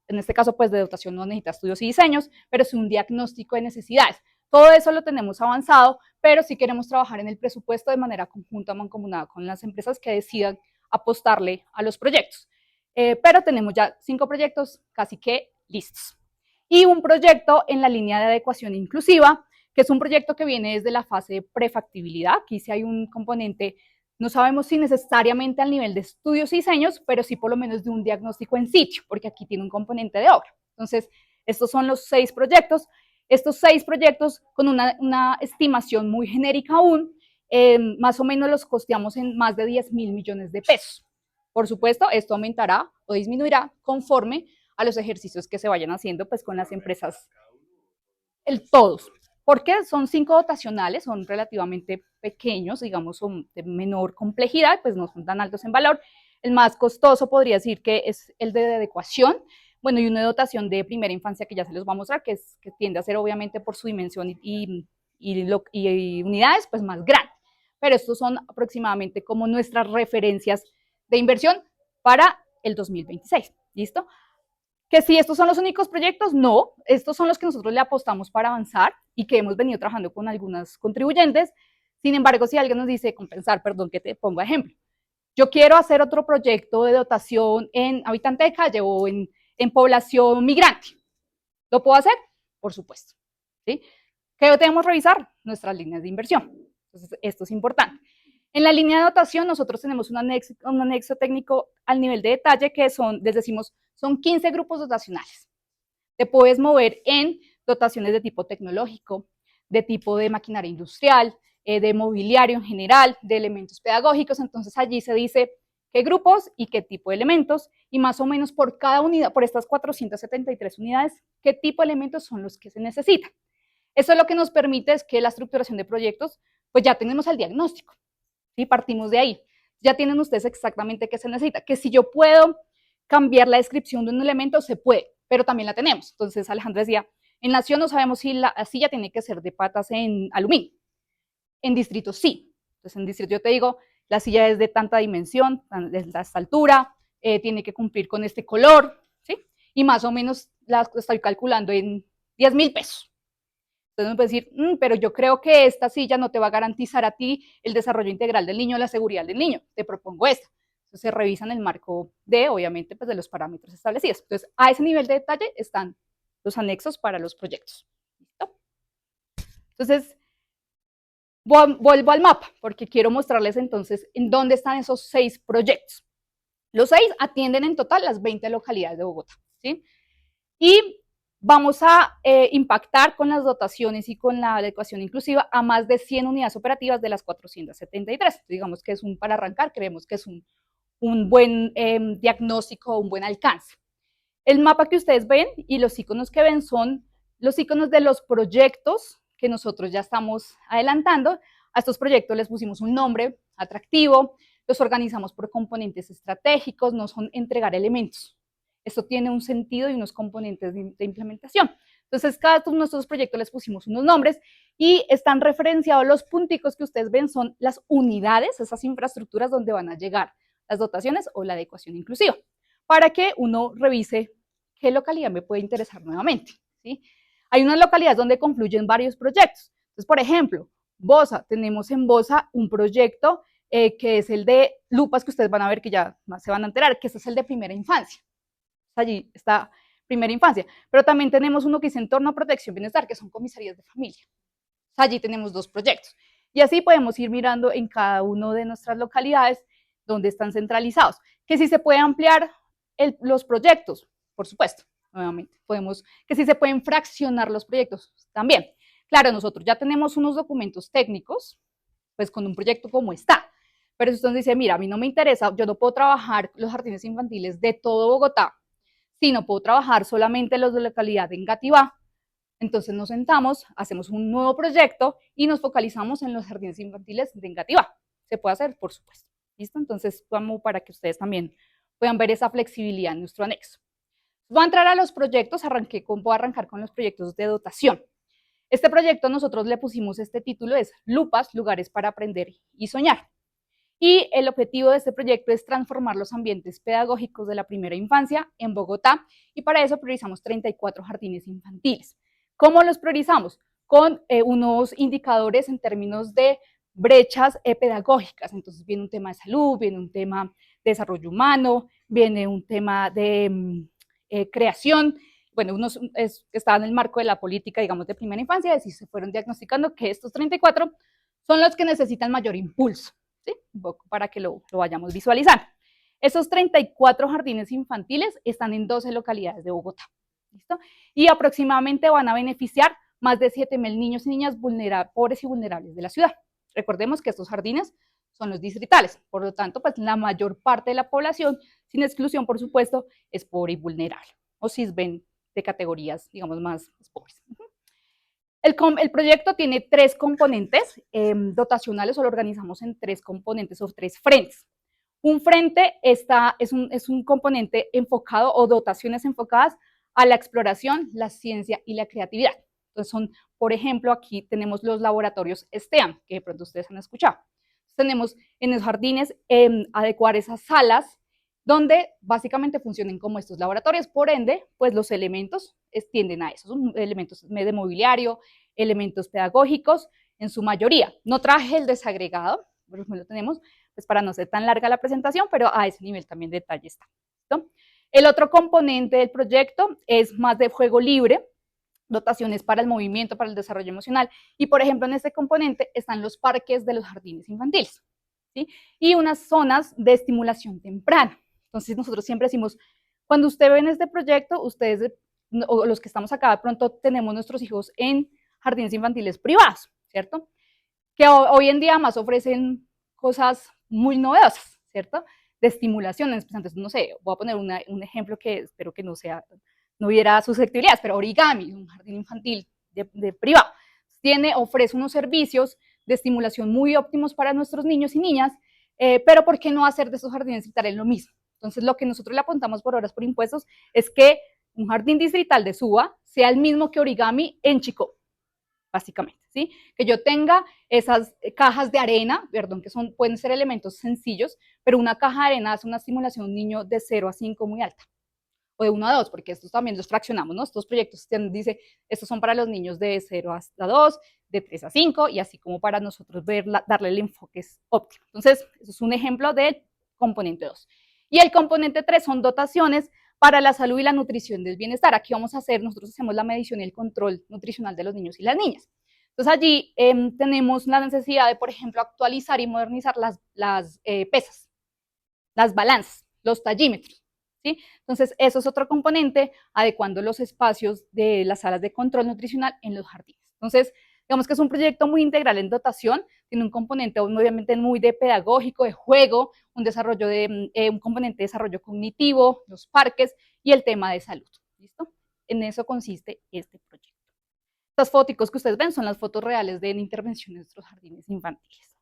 en este caso, pues de dotación no necesita estudios y diseños, pero es un diagnóstico de necesidades. Todo eso lo tenemos avanzado, pero sí queremos trabajar en el presupuesto de manera conjunta, mancomunada con las empresas que decidan apostarle a los proyectos. Pero tenemos ya 5 proyectos casi que listos. Y un proyecto en la línea de adecuación inclusiva, que es un proyecto que viene desde la fase de prefactibilidad. Aquí sí hay un componente, no sabemos si necesariamente al nivel de estudios y diseños, pero sí por lo menos de un diagnóstico en sitio, porque aquí tiene un componente de obra. Entonces, estos son los 6 proyectos. Estos 6 proyectos con una estimación muy genérica aún, más o menos los costeamos en más de 10.000 millones de pesos. Por supuesto, esto aumentará o disminuirá conforme a los ejercicios que se vayan haciendo pues con las empresas, todos. Porque son 5 dotacionales, son relativamente pequeños, digamos, son de menor complejidad, pues no son tan altos en valor. El más costoso podría decir que es el de adecuación, bueno, y una dotación de primera infancia que ya se los va a mostrar, que tiende a ser obviamente por su dimensión y unidades, pues más grande. Pero estos son aproximadamente como nuestras referencias de inversión para el 2026, ¿listo? Que si estos son los únicos proyectos, no, estos son los que nosotros le apostamos para avanzar y que hemos venido trabajando con algunas contribuyentes. Sin embargo, si alguien nos dice compensar, perdón que te pongo ejemplo, yo quiero hacer otro proyecto de dotación en habitante de calle o en población migrante, ¿lo puedo hacer? Por supuesto, ¿sí? ¿Qué tenemos que revisar? Nuestras líneas de inversión. Entonces, esto es importante. En la línea de dotación, nosotros tenemos un anexo técnico al nivel de detalle que les decimos, son 15 grupos dotacionales. Te puedes mover en dotaciones de tipo tecnológico, de tipo de maquinaria industrial, de mobiliario en general, de elementos pedagógicos. Entonces, allí se dice qué grupos y qué tipo de elementos, y más o menos por cada unidad, por estas 473 unidades, qué tipo de elementos son los que se necesitan. Eso es lo que nos permite es que la estructuración de proyectos, pues ya tenemos el diagnóstico, ¿sí? Partimos de ahí. Ya tienen ustedes exactamente qué se necesita. Que si yo puedo cambiar la descripción de un elemento, se puede, pero también la tenemos. Entonces, Alejandra decía, en Nación no sabemos si la silla tiene que ser de patas en aluminio. En distrito sí. Entonces, en distrito yo te digo, la silla es de tanta dimensión, de esta altura, tiene que cumplir con este color, ¿sí? Y más o menos la estoy calculando en 10.000 pesos. Entonces me puede decir, pero yo creo que esta silla no te va a garantizar a ti el desarrollo integral del niño, la seguridad del niño. Te propongo esta. Entonces se revisan el marco de, obviamente, pues de los parámetros establecidos. Entonces, a ese nivel de detalle están los anexos para los proyectos. ¿Listo? Entonces, vuelvo al mapa, porque quiero mostrarles entonces en dónde están esos 6 proyectos. Los 6 atienden en total las 20 localidades de Bogotá, ¿sí? Y vamos a impactar con las dotaciones y con la adecuación inclusiva a más de 100 unidades operativas de las 473. Digamos que es para arrancar, creemos que es un buen diagnóstico, un buen alcance. El mapa que ustedes ven y los iconos que ven son los iconos de los proyectos que nosotros ya estamos adelantando. A estos proyectos les pusimos un nombre atractivo, los organizamos por componentes estratégicos, no son entregar elementos. Esto tiene un sentido y unos componentes de implementación. Entonces, cada uno de nuestros proyectos les pusimos unos nombres y están referenciados los punticos que ustedes ven son las unidades, esas infraestructuras donde van a llegar las dotaciones o la adecuación inclusiva, para que uno revise qué localidad me puede interesar nuevamente, ¿sí? Hay unas localidades donde confluyen varios proyectos. Entonces, por ejemplo, Bosa, tenemos en Bosa un proyecto que es el de lupas, que ustedes van a ver que ya se van a enterar, que ese es el de primera infancia. Allí está primera infancia, pero también tenemos uno que dice entorno a protección y bienestar, que son comisarías de familia. Allí tenemos 2 proyectos. Y así podemos ir mirando en cada una de nuestras localidades donde están centralizados. Que si se puede ampliar los proyectos, por supuesto, nuevamente, que si se pueden fraccionar los proyectos, también. Claro, nosotros ya tenemos unos documentos técnicos, pues con un proyecto como está, pero si usted dice, mira, a mí no me interesa, yo no puedo trabajar los jardines infantiles de todo Bogotá, si no puedo trabajar solamente los de la localidad de Engativá, entonces nos sentamos, hacemos un nuevo proyecto y nos focalizamos en los jardines infantiles de Engativá. Se puede hacer, por supuesto. ¿Listo? Entonces, vamos para que ustedes también puedan ver esa flexibilidad en nuestro anexo. Voy a entrar a los proyectos, voy a arrancar con los proyectos de dotación. Este proyecto nosotros le pusimos este título, es Lupas, lugares para aprender y soñar. Y el objetivo de este proyecto es transformar los ambientes pedagógicos de la primera infancia en Bogotá, y para eso priorizamos 34 jardines infantiles. ¿Cómo los priorizamos? Con unos indicadores en términos de brechas pedagógicas. Entonces viene un tema de salud, viene un tema de desarrollo humano, viene un tema de creación. Bueno, unos estaban en el marco de la política, digamos, de primera infancia, y se fueron diagnosticando que estos 34 son los que necesitan mayor impulso, ¿sí? Un poco para que lo vayamos visualizando. Esos 34 jardines infantiles están en 12 localidades de Bogotá, ¿listo? Y aproximadamente van a beneficiar más de 7.000 niños y niñas pobres y vulnerables de la ciudad. Recordemos que estos jardines son los distritales, por lo tanto, pues la mayor parte de la población, sin exclusión, por supuesto, es pobre y vulnerable, o cisben de categorías, digamos, más pobres. El proyecto tiene 3 componentes dotacionales, o lo organizamos en 3 componentes o 3 frentes. Un frente es un componente enfocado, o dotaciones enfocadas a la exploración, la ciencia y la creatividad. Entonces son, por ejemplo, aquí tenemos los laboratorios STEAM, que de pronto ustedes han escuchado. Tenemos en los jardines adecuar esas salas donde básicamente funcionen como estos laboratorios, por ende, pues los elementos tienden a eso, son elementos de mobiliario, elementos pedagógicos, en su mayoría. No traje el desagregado, por ejemplo, lo tenemos, pues para no ser tan larga la presentación, pero a ese nivel también de detalle está, ¿no? El otro componente del proyecto es más de juego libre, dotaciones para el movimiento, para el desarrollo emocional, y por ejemplo en este componente están los parques de los jardines infantiles, ¿sí? Y unas zonas de estimulación temprana. Entonces nosotros siempre decimos, cuando usted ve en este proyecto, ustedes, o los que estamos acá, de pronto tenemos nuestros hijos en jardines infantiles privados, ¿cierto? Que hoy en día más ofrecen cosas muy novedosas, ¿cierto? De estimulaciones. Entonces, no sé, voy a poner un ejemplo que espero que no hubiera susceptibilidades, pero Origami, un jardín infantil de privado, ofrece unos servicios de estimulación muy óptimos para nuestros niños y niñas, pero ¿por qué no hacer de esos jardines distritales lo mismo? Entonces, lo que nosotros le apuntamos por horas por impuestos es que un jardín distrital de Suba sea el mismo que Origami en Chicó, básicamente, ¿sí? Que yo tenga esas cajas de arena, perdón, que pueden ser elementos sencillos, pero una caja de arena hace una estimulación a un niño de 0 a 5 muy alta, o de 1 a 2, porque estos también los fraccionamos, ¿no? Estos proyectos dice, estos son para los niños de 0 hasta 2, de 3 a 5, y así como para nosotros darle el enfoque óptimo. Entonces, eso es un ejemplo del componente 2. Y el componente 3 son dotaciones para la salud y la nutrición del bienestar. Aquí nosotros hacemos la medición y el control nutricional de los niños y las niñas. Entonces allí tenemos la necesidad de, por ejemplo, actualizar y modernizar las pesas, las balanzas, los tallímetros, ¿sí? Entonces eso es otro componente, adecuando los espacios de las salas de control nutricional en los jardines. Entonces, digamos que es un proyecto muy integral en dotación, tiene un componente obviamente muy de pedagógico, de juego, un componente de desarrollo cognitivo, los parques y el tema de salud, ¿listo? En eso consiste este proyecto. Estas fotos que ustedes ven son las fotos reales de intervención en nuestros jardines infantiles.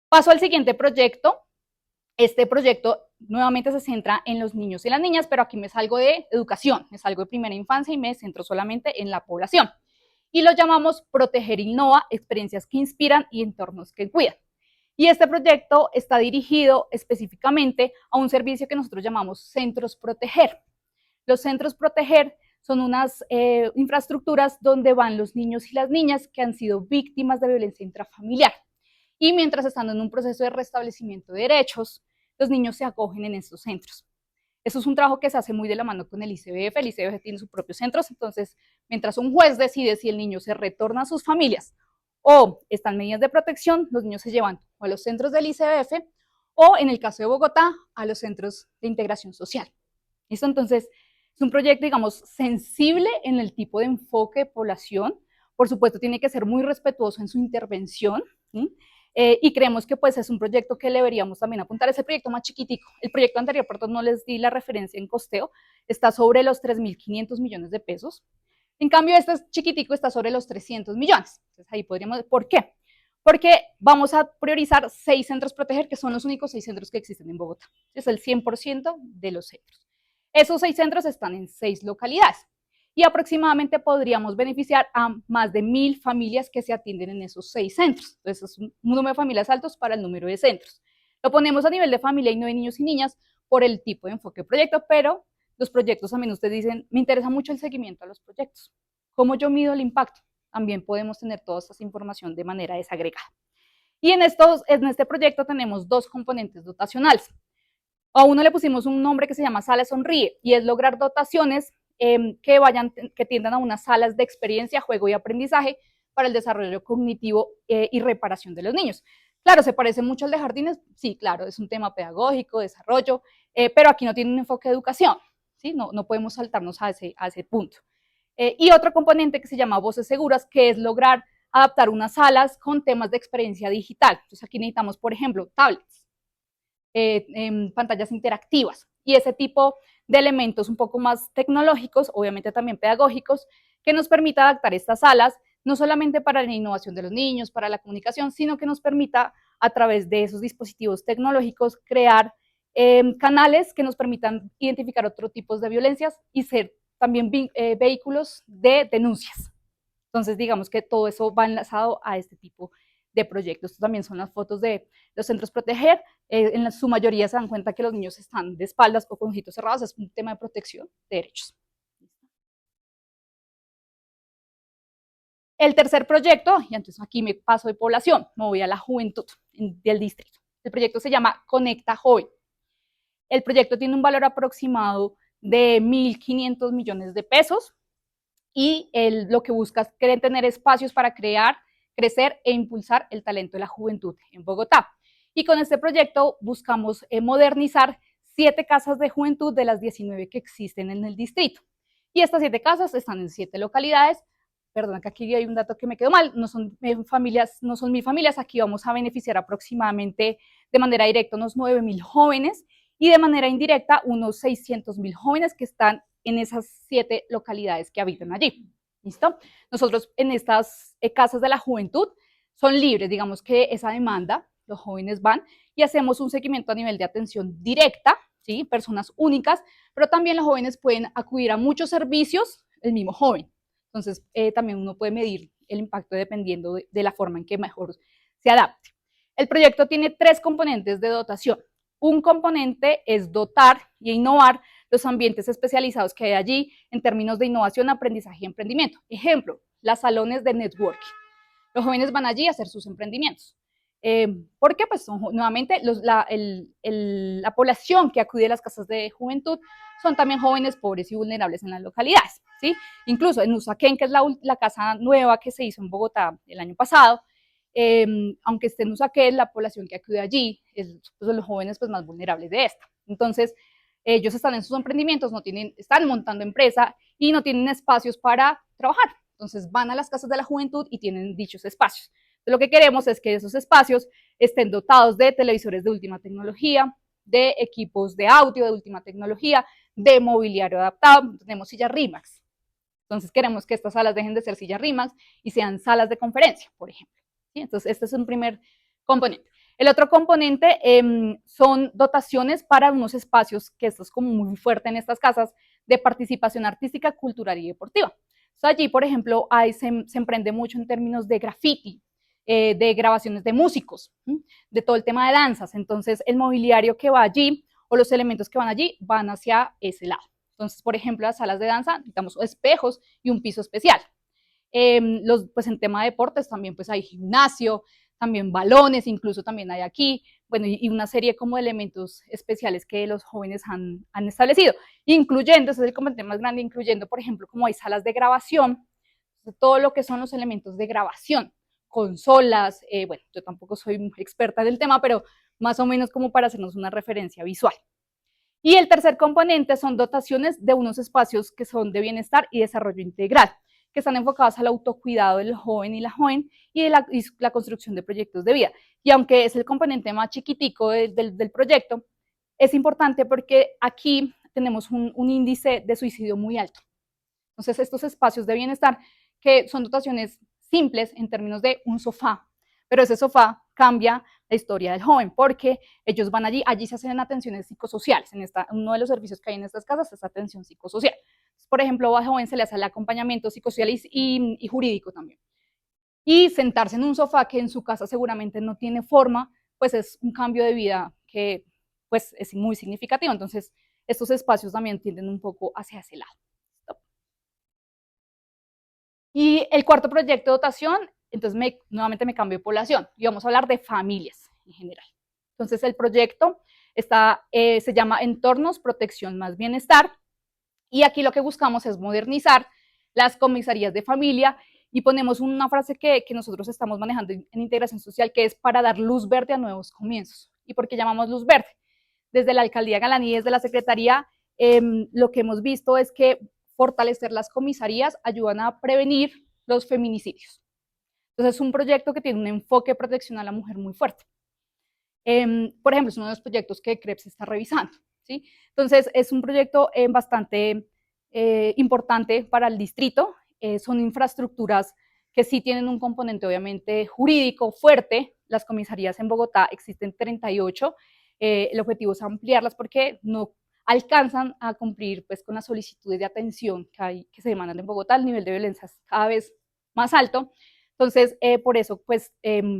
Paso al siguiente proyecto. Este proyecto nuevamente se centra en los niños y las niñas, pero aquí me salgo de educación, me salgo de primera infancia y me centro solamente en la población. Y lo llamamos Proteger Innova, experiencias que inspiran y entornos que cuidan. Y este proyecto está dirigido específicamente a un servicio que nosotros llamamos Centros Proteger. Los Centros Proteger son unas infraestructuras donde van los niños y las niñas que han sido víctimas de violencia intrafamiliar. Y mientras están en un proceso de restablecimiento de derechos, los niños se acogen en estos centros. Eso es un trabajo que se hace muy de la mano con el ICBF tiene sus propios centros, entonces mientras un juez decide si el niño se retorna a sus familias o están medidas de protección, los niños se llevan o a los centros del ICBF o, en el caso de Bogotá, a los centros de integración social. ¿Listo? Entonces, es un proyecto, digamos, sensible en el tipo de enfoque de población. Por supuesto, tiene que ser muy respetuoso en su intervención, ¿sí? Y creemos que pues es un proyecto que le deberíamos también apuntar. Ese proyecto más chiquitico, el proyecto anterior, perdón, no les di la referencia en costeo, está sobre los 3.500 millones de pesos. En cambio, este es chiquitico, está sobre los 300 millones. Entonces, ahí podríamos, ¿por qué? Porque vamos a priorizar 6 centros proteger, que son los únicos 6 centros que existen en Bogotá. Es el 100% de los centros. Esos 6 centros están en 6 localidades y aproximadamente podríamos beneficiar a más de 1.000 familias que se atienden en esos 6 centros. Entonces, es un número de familias altos para el número de centros. Lo ponemos a nivel de familia y no de niños y niñas por el tipo de enfoque de proyecto, pero los proyectos también ustedes dicen, me interesa mucho el seguimiento a los proyectos. ¿Cómo yo mido el impacto? También podemos tener toda esta información de manera desagregada. Y en este proyecto tenemos 2 componentes dotacionales. A uno le pusimos un nombre que se llama Sala Sonríe y es lograr dotaciones que tiendan a unas salas de experiencia, juego y aprendizaje para el desarrollo cognitivo y reparación de los niños. Claro, ¿se parece mucho al de jardines? Sí, claro, es un tema pedagógico, desarrollo, pero aquí no tiene un enfoque de educación, ¿sí? No podemos saltarnos a ese punto. Y otro componente que se llama Voces Seguras, que es lograr adaptar unas salas con temas de experiencia digital. Entonces aquí necesitamos, por ejemplo, tablets, pantallas interactivas y ese tipo de elementos un poco más tecnológicos, obviamente también pedagógicos, que nos permita adaptar estas salas no solamente para la innovación de los niños, para la comunicación, sino que nos permita a través de esos dispositivos tecnológicos crear canales que nos permitan identificar otros tipos de violencias y ser también vehículos de denuncias. Entonces, digamos que todo eso va enlazado a este tipo de proyectos. Estos también son las fotos de los centros proteger. En su mayoría se dan cuenta que los niños están de espaldas o con ojitos cerrados. Es un tema de protección de derechos. El tercer proyecto, y entonces aquí me paso de población, me voy a la juventud del distrito. El proyecto se llama Conecta Joven. El proyecto tiene un valor aproximado de 1.500 millones de pesos y lo que busca es tener espacios para crear, crecer e impulsar el talento de la juventud en Bogotá. Y con este proyecto buscamos modernizar 7 casas de juventud de las 19 que existen en el distrito. Y estas 7 casas están en 7 localidades. Perdón, que aquí hay un dato que me quedó mal, no son familias, no son 1.000 familias, aquí vamos a beneficiar aproximadamente de manera directa unos 9.000 jóvenes y de manera indirecta unos 600.000 jóvenes que están en esas 7 localidades que habitan allí. ¿Listo? Nosotros en estas casas de la juventud son libres, digamos que esa demanda, los jóvenes van y hacemos un seguimiento a nivel de atención directa, ¿sí? Personas únicas, pero también los jóvenes pueden acudir a muchos servicios, el mismo joven. Entonces, también uno puede medir el impacto dependiendo de la forma en que mejor se adapte. El proyecto tiene 3 componentes de dotación. Un componente es dotar y innovar los ambientes especializados que hay allí en términos de innovación, aprendizaje y emprendimiento. Ejemplo, las salones de networking. Los jóvenes van allí a hacer sus emprendimientos. ¿Por qué? Pues son, nuevamente la población que acude a las casas de juventud son también jóvenes pobres y vulnerables en las localidades, ¿sí? Incluso en Usaquén, que es la casa nueva que se hizo en Bogotá el año pasado, aunque esté en Usaquén, la población que acude allí es pues, los jóvenes pues, más vulnerables de esta. Entonces, ellos están en sus emprendimientos, están montando empresa y no tienen espacios para trabajar. Entonces, van a las casas de la juventud y tienen dichos espacios. Lo que queremos es que esos espacios estén dotados de televisores de última tecnología, de equipos de audio de última tecnología, de mobiliario adaptado. Tenemos sillas RIMAX. Entonces queremos que estas salas dejen de ser sillas RIMAX y sean salas de conferencia, por ejemplo. ¿Sí? Entonces este es un primer componente. El otro componente son dotaciones para unos espacios, que esto es como muy fuerte en estas casas, de participación artística, cultural y deportiva. Entonces, allí, por ejemplo, se emprende mucho en términos de graffiti, de grabaciones de músicos, de todo el tema de danzas. Entonces, el mobiliario que va allí o los elementos que van allí van hacia ese lado. Entonces, por ejemplo, las salas de danza necesitamos espejos y un piso especial. Pues en tema de deportes también pues hay gimnasio, también balones, incluso también hay aquí, bueno, y una serie como de elementos especiales que los jóvenes han establecido, incluyendo, ese es el componente más grande, incluyendo, por ejemplo, como hay salas de grabación, todo lo que son los elementos de grabación, consolas, bueno, yo tampoco soy muy experta en el tema, pero más o menos como para hacernos una referencia visual. Y el tercer componente son dotaciones de unos espacios que son de bienestar y desarrollo integral, que están enfocados al autocuidado del joven y la joven y de la construcción de proyectos de vida. Y aunque es el componente más chiquitico del proyecto, es importante porque aquí tenemos un índice de suicidio muy alto. Entonces, estos espacios de bienestar, que son dotaciones simples en términos de un sofá, pero ese sofá cambia la historia del joven, porque ellos van allí se hacen atenciones psicosociales. Uno de los servicios que hay en estas casas es atención psicosocial. Por ejemplo, al joven se le hace el acompañamiento psicosocial y jurídico también. Y sentarse en un sofá que en su casa seguramente no tiene forma, pues es un cambio de vida que pues es muy significativo. Entonces, estos espacios también tienden un poco hacia ese lado. Y el cuarto proyecto de dotación, entonces nuevamente me cambio de población y vamos a hablar de familias en general. Entonces el proyecto se llama Entornos, Protección más Bienestar, y aquí lo que buscamos es modernizar las comisarías de familia y ponemos una frase que nosotros estamos manejando en integración social, que es para dar luz verde a nuevos comienzos. ¿Y por qué llamamos luz verde? Desde la alcaldía Galaní, desde la secretaría, lo que hemos visto es que fortalecer las comisarías ayudan a prevenir los feminicidios. Entonces es un proyecto que tiene un enfoque de protección a la mujer muy fuerte. Por ejemplo, es uno de los proyectos que CREPS está revisando, ¿sí? Entonces es un proyecto bastante importante para el distrito. Son infraestructuras que sí tienen un componente obviamente jurídico fuerte. Las comisarías en Bogotá existen 38. El objetivo es ampliarlas porque no alcanzan a cumplir pues con las solicitudes de atención que se demandan en Bogotá. El nivel de violencia es cada vez más alto. Entonces, por eso pues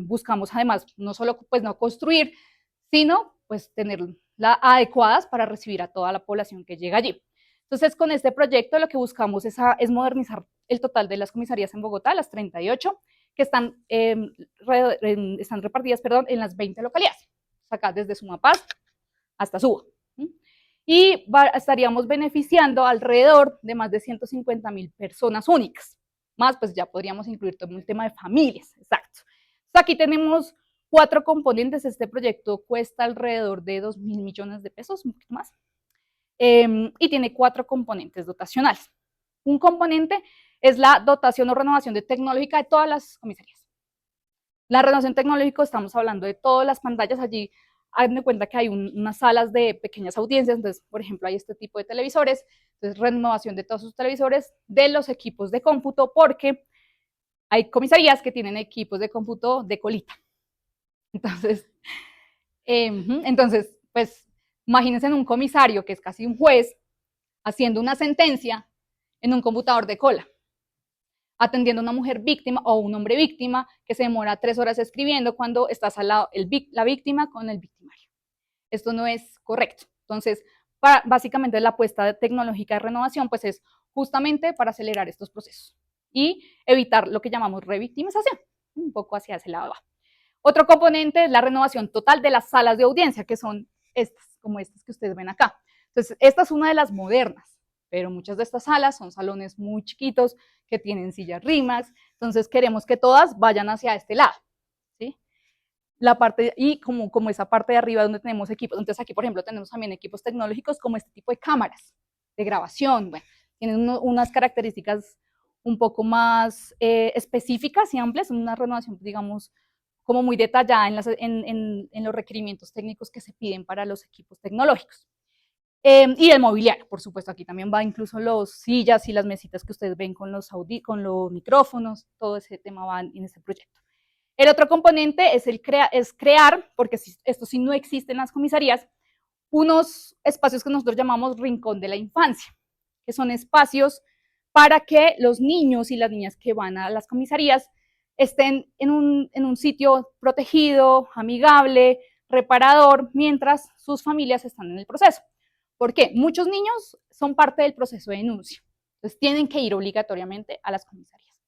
buscamos además no solo pues no construir, sino pues tenerlas adecuadas para recibir a toda la población que llega allí. Entonces, con este proyecto lo que buscamos es modernizar el total de las comisarías en Bogotá, las 38, que están repartidas en las 20 localidades, acá desde Sumapaz hasta Suba. Y estaríamos beneficiando alrededor de más de 150.000 personas únicas. Más, pues ya podríamos incluir todo el tema de familias, exacto. Entonces, aquí tenemos 4 componentes. Este proyecto cuesta alrededor de 2.000 millones de pesos, un poquito más. Y tiene 4 componentes dotacionales. Un componente es la dotación o renovación de tecnológica de todas las comisarías. La renovación tecnológica, estamos hablando de todas las pantallas allí. Hagan de cuenta que hay unas salas de pequeñas audiencias, entonces, por ejemplo, hay este tipo de televisores, entonces renovación de todos sus televisores, de los equipos de cómputo, porque hay comisarías que tienen equipos de cómputo de colita. Entonces, pues, imagínense en un comisario que es casi un juez haciendo una sentencia en un computador de cola, atendiendo a una mujer víctima o un hombre víctima que se demora 3 horas escribiendo cuando estás al lado la víctima con el victimario. Esto no es correcto. Entonces, básicamente la apuesta tecnológica de renovación pues es justamente para acelerar estos procesos y evitar lo que llamamos revictimización, un poco hacia ese lado va. Otro componente es la renovación total de las salas de audiencia, que son estas, como estas que ustedes ven acá. Entonces, esta es una de las modernas, pero muchas de estas salas son salones muy chiquitos que tienen sillas rimas, entonces queremos que todas vayan hacia este lado, ¿sí? La parte, y como esa parte de arriba donde tenemos equipos, entonces aquí por ejemplo tenemos también equipos tecnológicos como este tipo de cámaras de grabación, bueno, tienen unas características un poco más específicas y amplias, una renovación digamos como muy detallada en los requerimientos técnicos que se piden para los equipos tecnológicos. Y el mobiliario, por supuesto, aquí también va incluso las sillas y las mesitas que ustedes ven con los micrófonos, todo ese tema va en este proyecto. El otro componente es crear, porque esto sí no existe en las comisarías, unos espacios que nosotros llamamos rincón de la infancia, que son espacios para que los niños y las niñas que van a las comisarías estén en un sitio protegido, amigable, reparador, mientras sus familias están en el proceso. ¿Por qué? Muchos niños son parte del proceso de denuncia, entonces tienen que ir obligatoriamente a las comisarías.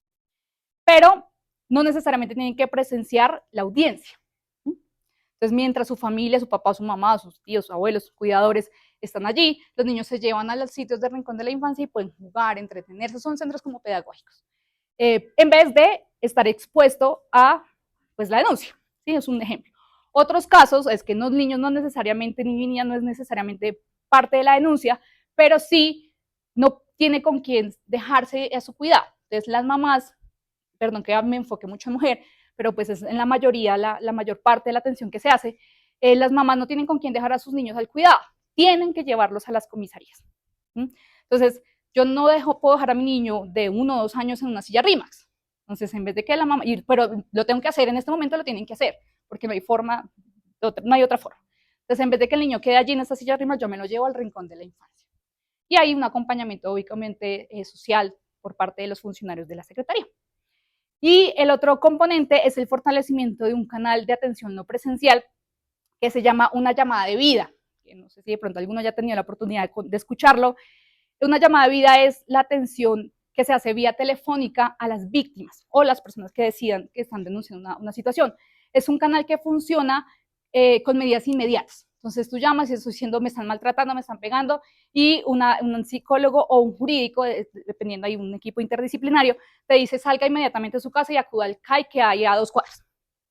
Pero no necesariamente tienen que presenciar la audiencia. Entonces, mientras su familia, su papá, su mamá, sus tíos, sus abuelos, sus cuidadores están allí, los niños se llevan a los sitios de rincón de la infancia y pueden jugar, entretenerse, son centros como pedagógicos. en vez de estar expuesto a pues, la denuncia. ¿Sí? Es un ejemplo. Otros casos es que los niños no necesariamente, niño y niña no es necesariamente parte de la denuncia, pero sí no tiene con quién dejarse a su cuidado. Entonces las mamás, perdón que me enfoque mucho en mujer, pero pues es en la mayoría, la mayor parte de la atención que se hace, las mamás no tienen con quién dejar a sus niños al cuidado, tienen que llevarlos a las comisarías. Entonces, yo no puedo dejar a mi niño de 1 o 2 años en una silla RIMAX. Entonces, en vez de que la mamá, pero lo tengo que hacer, en este momento lo tienen que hacer, porque no hay forma, no hay otra forma. Entonces, en vez de que el niño quede allí en esta silla RIMAX, yo me lo llevo al rincón de la infancia. Y hay un acompañamiento, obviamente, social por parte de los funcionarios de la Secretaría. Y el otro componente es el fortalecimiento de un canal de atención no presencial que se llama una llamada de vida, que no sé si de pronto alguno ya ha tenido la oportunidad de escucharlo. Una llamada de vida es la atención que se hace vía telefónica a las víctimas o las personas que decidan que están denunciando una situación. Es un canal que funciona con medidas inmediatas. Entonces tú llamas y estoy diciendo, me están maltratando, me están pegando, y un psicólogo o un jurídico, dependiendo, hay un equipo interdisciplinario, te dice salga inmediatamente de su casa y acuda al CAI que hay a 2 cuadras,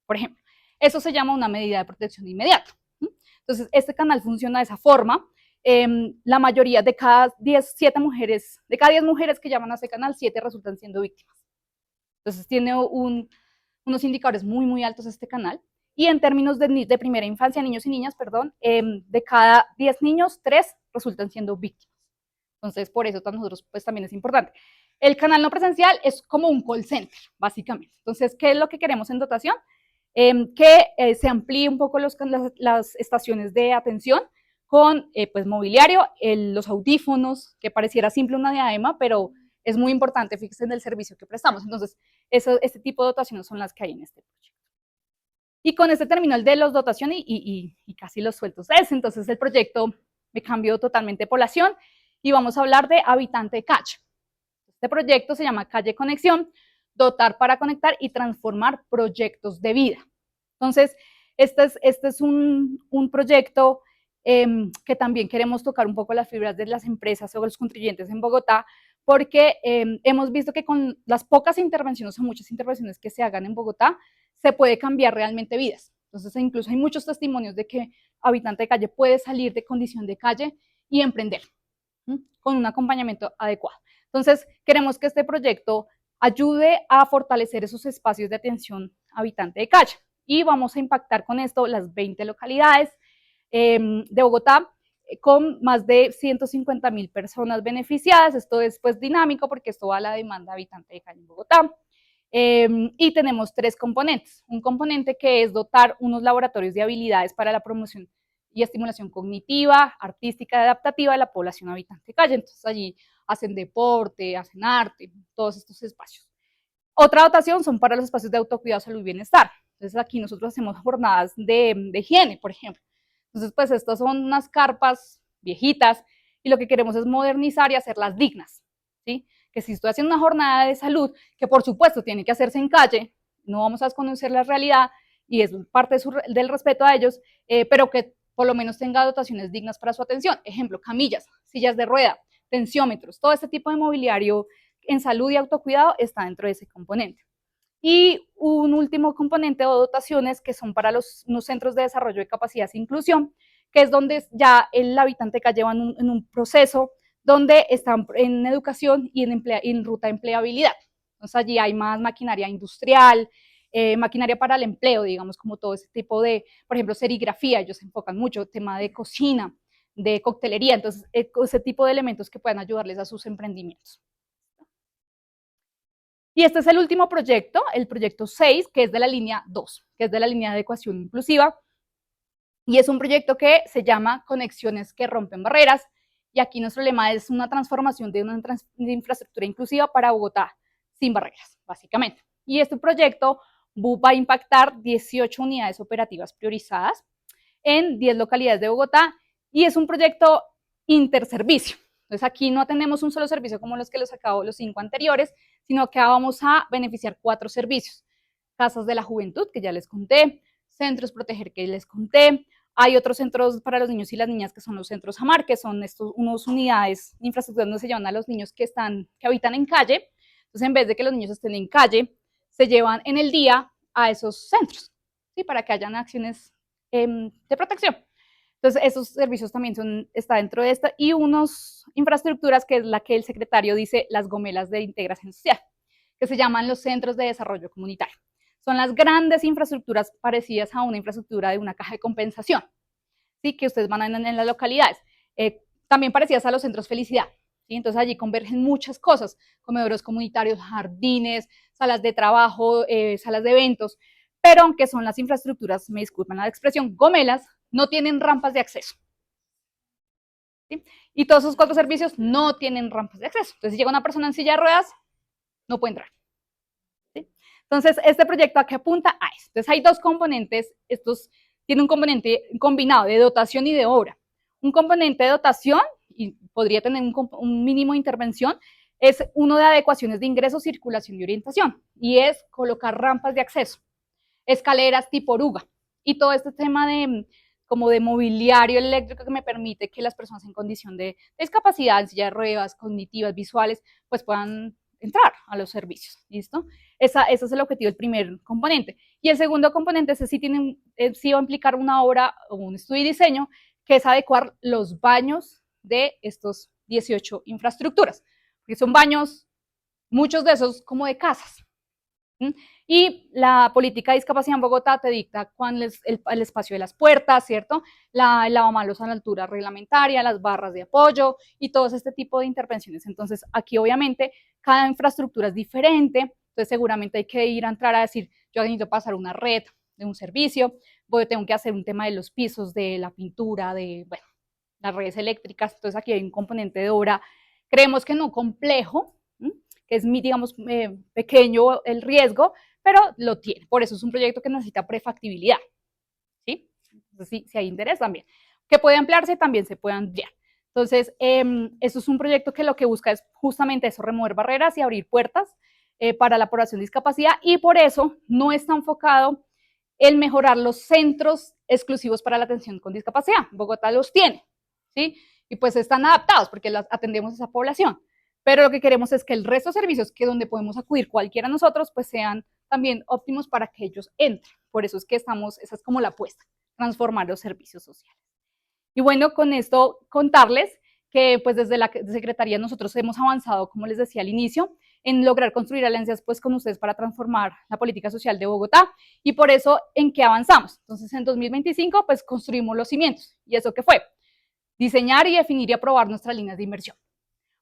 por ejemplo. Eso se llama una medida de protección inmediata. Entonces, este canal funciona de esa forma. La mayoría de cada 10 mujeres que llaman a ese canal, 7 resultan siendo víctimas. Entonces, tiene unos indicadores muy, muy altos este canal. Y en términos de primera infancia, niños y niñas, perdón, de cada 10 niños, 3 resultan siendo víctimas. Entonces, por eso para nosotros pues, también es importante. El canal no presencial es como un call center, básicamente. Entonces, ¿qué es lo que queremos en dotación? Que se amplíe un poco las estaciones de atención con pues, mobiliario, los audífonos, que pareciera simple una diadema, pero es muy importante, fíjense en el servicio que prestamos. Entonces, este tipo de dotaciones son las que hay en este proyecto. Y con este terminal de los dotaciones y casi los sueltos es, entonces el proyecto me cambió totalmente de población y vamos a hablar de habitante de calle. Este proyecto se llama Calle Conexión, dotar para conectar y transformar proyectos de vida. Entonces, este es un proyecto que también queremos tocar un poco las fibras de las empresas o los contribuyentes en Bogotá, porque hemos visto que con las pocas intervenciones o muchas intervenciones que se hagan en Bogotá, se puede cambiar realmente vidas. Entonces, incluso hay muchos testimonios de que habitante de calle puede salir de condición de calle y emprender con un acompañamiento adecuado. Entonces, queremos que este proyecto ayude a fortalecer esos espacios de atención habitante de calle. Y vamos a impactar con esto las 20 localidades de Bogotá, con más de 150.000 personas beneficiadas. Esto es pues dinámico porque esto va a la demanda habitante de calle en Bogotá. Y tenemos 3 componentes. Un componente que es dotar unos laboratorios de habilidades para la promoción y estimulación cognitiva, artística y adaptativa de la población habitante de calle. Entonces allí hacen deporte, hacen arte, todos estos espacios. Otra dotación son para los espacios de autocuidado, salud y bienestar. Entonces aquí nosotros hacemos jornadas de higiene, por ejemplo. Entonces pues estas son unas carpas viejitas y lo que queremos es modernizar y hacerlas dignas, ¿sí? Que si estoy haciendo una jornada de salud, que por supuesto tiene que hacerse en calle, no vamos a desconocer la realidad y es parte del respeto a ellos, pero que por lo menos tenga dotaciones dignas para su atención. Ejemplo, camillas, sillas de rueda, tensiómetros, todo este tipo de mobiliario en salud y autocuidado está dentro de ese componente. Y un último componente o dotaciones que son para los centros de desarrollo de capacidades e inclusión, que es donde ya el habitante que lleva en un proceso donde están en educación y en ruta de empleabilidad. Entonces allí hay más maquinaria industrial, maquinaria para el empleo, digamos, como todo ese tipo de, por ejemplo, serigrafía, ellos se enfocan mucho, tema de cocina, de coctelería, entonces ese tipo de elementos que puedan ayudarles a sus emprendimientos. Y este es el último proyecto, el proyecto 6, que es de la línea 2, que es de la línea de adecuación inclusiva, y es un proyecto que se llama Conexiones que rompen barreras, y aquí nuestro lema es una transformación de una infraestructura inclusiva para Bogotá sin barreras, básicamente. Y este proyecto va a impactar 18 unidades operativas priorizadas en 10 localidades de Bogotá, y es un proyecto interservicio. Entonces aquí no tenemos un solo servicio como los que los acabo los 5 anteriores, sino que vamos a beneficiar 4 servicios. Casas de la juventud, que ya les conté, centros proteger, que les conté. Hay otros centros para los niños y las niñas que son los centros AMAR, que son unas unidades de infraestructura donde se llevan a los niños que habitan en calle. Entonces, en vez de que los niños estén en calle, se llevan en el día a esos centros, ¿sí? Para que hayan acciones de protección. Entonces, esos servicios también está dentro de esta y unas infraestructuras que es la que el secretario dice las gomelas de integración social, que se llaman los centros de desarrollo comunitario. Son las grandes infraestructuras parecidas a una infraestructura de una caja de compensación, ¿sí? Que ustedes van a ver en las localidades. También parecidas a los centros Felicidad, ¿sí? Entonces allí convergen muchas cosas, comedores comunitarios, jardines, salas de trabajo, salas de eventos, pero aunque son las infraestructuras, me disculpan la expresión, gomelas, no tienen rampas de acceso. ¿Sí? Y todos esos 4 servicios no tienen rampas de acceso. Entonces, si llega una persona en silla de ruedas, no puede entrar. ¿Sí? Entonces, este proyecto a qué apunta a eso. Entonces, hay 2 componentes. Estos tienen un componente combinado de dotación y de obra. Un componente de dotación, y podría tener un mínimo de intervención, es uno de adecuaciones de ingreso, circulación y orientación, y es colocar rampas de acceso, escaleras tipo oruga, y todo este tema como de mobiliario eléctrico que me permite que las personas en condición de discapacidad, en silla de ruedas, cognitivas, visuales, pues puedan entrar a los servicios, ¿listo? Ese es el objetivo del primer componente. Y el segundo componente, ese sí va a implicar una obra o un estudio y diseño, que es adecuar los baños de estos 18 infraestructuras, porque son baños, muchos de esos como de casas. Y la política de discapacidad en Bogotá te dicta cuál es el espacio de las puertas, ¿cierto? El lavamanos a la altura reglamentaria, las barras de apoyo y todo este tipo de intervenciones. Entonces, aquí obviamente cada infraestructura es diferente, entonces seguramente hay que ir a entrar a decir, yo necesito pasar una red de un servicio, tengo que hacer un tema de los pisos, de la pintura, de, bueno, las redes eléctricas, entonces aquí hay un componente de obra, creemos que no complejo, que es, digamos, pequeño el riesgo, pero lo tiene. Por eso es un proyecto que necesita prefactibilidad, ¿sí? Entonces, si hay interés también. Que puede ampliarse, también se puede ampliar. Entonces, eso es un proyecto que lo que busca es justamente eso, remover barreras y abrir puertas para la población de discapacidad, y por eso no está enfocado en mejorar los centros exclusivos para la atención con discapacidad. Bogotá los tiene, ¿sí? Y pues están adaptados porque atendemos a esa población. Pero lo que queremos es que el resto de servicios, que donde podemos acudir cualquiera de nosotros, pues sean también óptimos para que ellos entren. Por eso es que esa es como la apuesta, transformar los servicios sociales. Y bueno, con esto contarles que pues desde la Secretaría nosotros hemos avanzado, como les decía al inicio, en lograr construir alianzas pues con ustedes para transformar la política social de Bogotá, y por eso, ¿en qué avanzamos? Entonces, en 2025 pues construimos los cimientos. ¿Y eso qué fue? Diseñar y definir y aprobar nuestras líneas de inversión,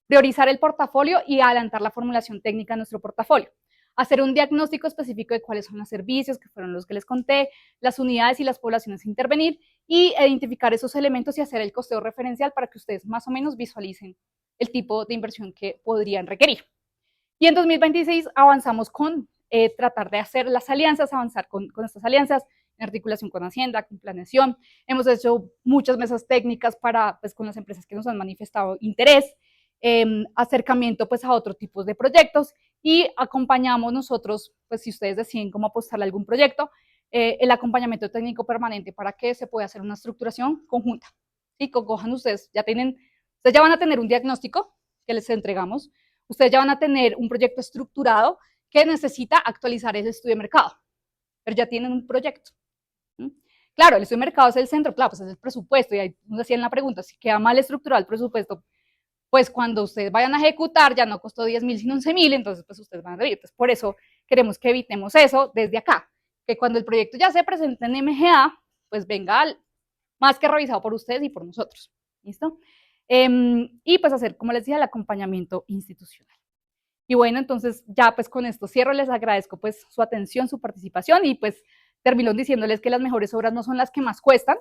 priorizar el portafolio y adelantar la formulación técnica de nuestro portafolio, hacer un diagnóstico específico de cuáles son los servicios, que fueron los que les conté, las unidades y las poblaciones a intervenir, y identificar esos elementos y hacer el costeo referencial para que ustedes más o menos visualicen el tipo de inversión que podrían requerir. Y en 2026 avanzamos con tratar de hacer las alianzas, avanzar con estas alianzas, en articulación con Hacienda, con planeación. Hemos hecho muchas mesas técnicas pues, con las empresas que nos han manifestado interés, acercamiento pues, a otros tipos de proyectos, y acompañamos nosotros, pues si ustedes deciden cómo apostarle a algún proyecto, el acompañamiento técnico permanente para que se pueda hacer una estructuración conjunta. ¿Sí? Cojan ustedes ya van a tener un diagnóstico que les entregamos, ustedes ya van a tener un proyecto estructurado que necesita actualizar ese estudio de mercado, pero ya tienen un proyecto. Claro, el estudio de mercado es el centro, claro, pues es el presupuesto, y ahí nos hacían la pregunta, si queda mal estructurado el presupuesto, pues cuando ustedes vayan a ejecutar ya no costó 10.000 sino 11.000, entonces pues ustedes van a ver. Entonces, por eso queremos que evitemos eso desde acá, que cuando el proyecto ya se presente en MGA, pues venga más que revisado por ustedes y por nosotros, ¿listo? Y pues hacer, como les decía, el acompañamiento institucional. Y bueno, entonces ya pues con esto cierro, les agradezco pues su atención, su participación, y pues termino diciéndoles que las mejores obras no son las que más cuestan,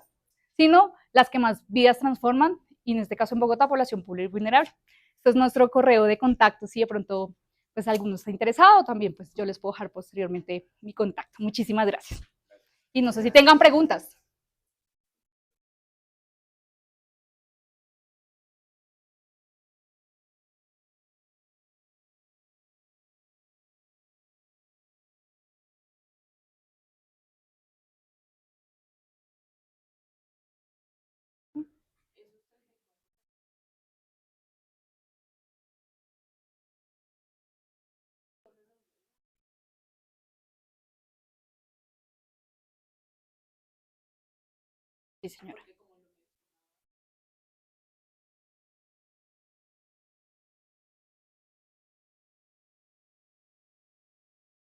sino las que más vidas transforman, y en este caso en Bogotá, población pública y vulnerable. Este es nuestro correo de contacto, si de pronto pues alguno está interesado, también pues yo les puedo dejar posteriormente mi contacto. Muchísimas gracias. Y no sé si tengan preguntas. Sí, señora.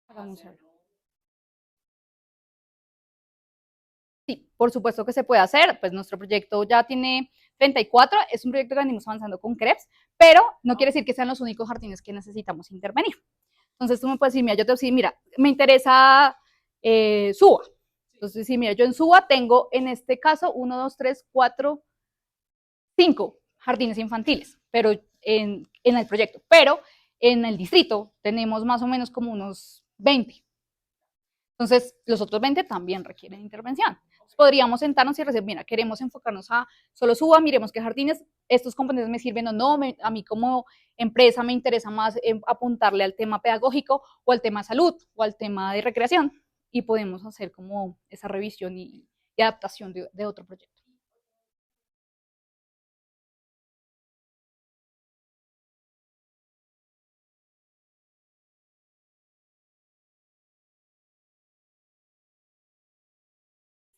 Hagamos algo. Sí, por supuesto que se puede hacer, pues nuestro proyecto ya tiene 34, es un proyecto que venimos avanzando con CREPS, pero no quiere decir que sean los únicos jardines que necesitamos intervenir. Entonces tú me puedes decir, mira, yo te voy a decir, mira, me interesa Suba. Entonces, sí, mira, yo en Suba tengo en este caso 1, 2, 3, 4, 5 jardines infantiles, pero en el proyecto, pero en el distrito tenemos más o menos como unos 20. Entonces, los otros 20 también requieren intervención. Entonces, podríamos sentarnos y decir, mira, queremos enfocarnos a solo Suba, miremos qué jardines, estos componentes me sirven o no, a mí como empresa me interesa más apuntarle al tema pedagógico o al tema de salud o al tema de recreación y podemos hacer como esa revisión y adaptación de otro proyecto.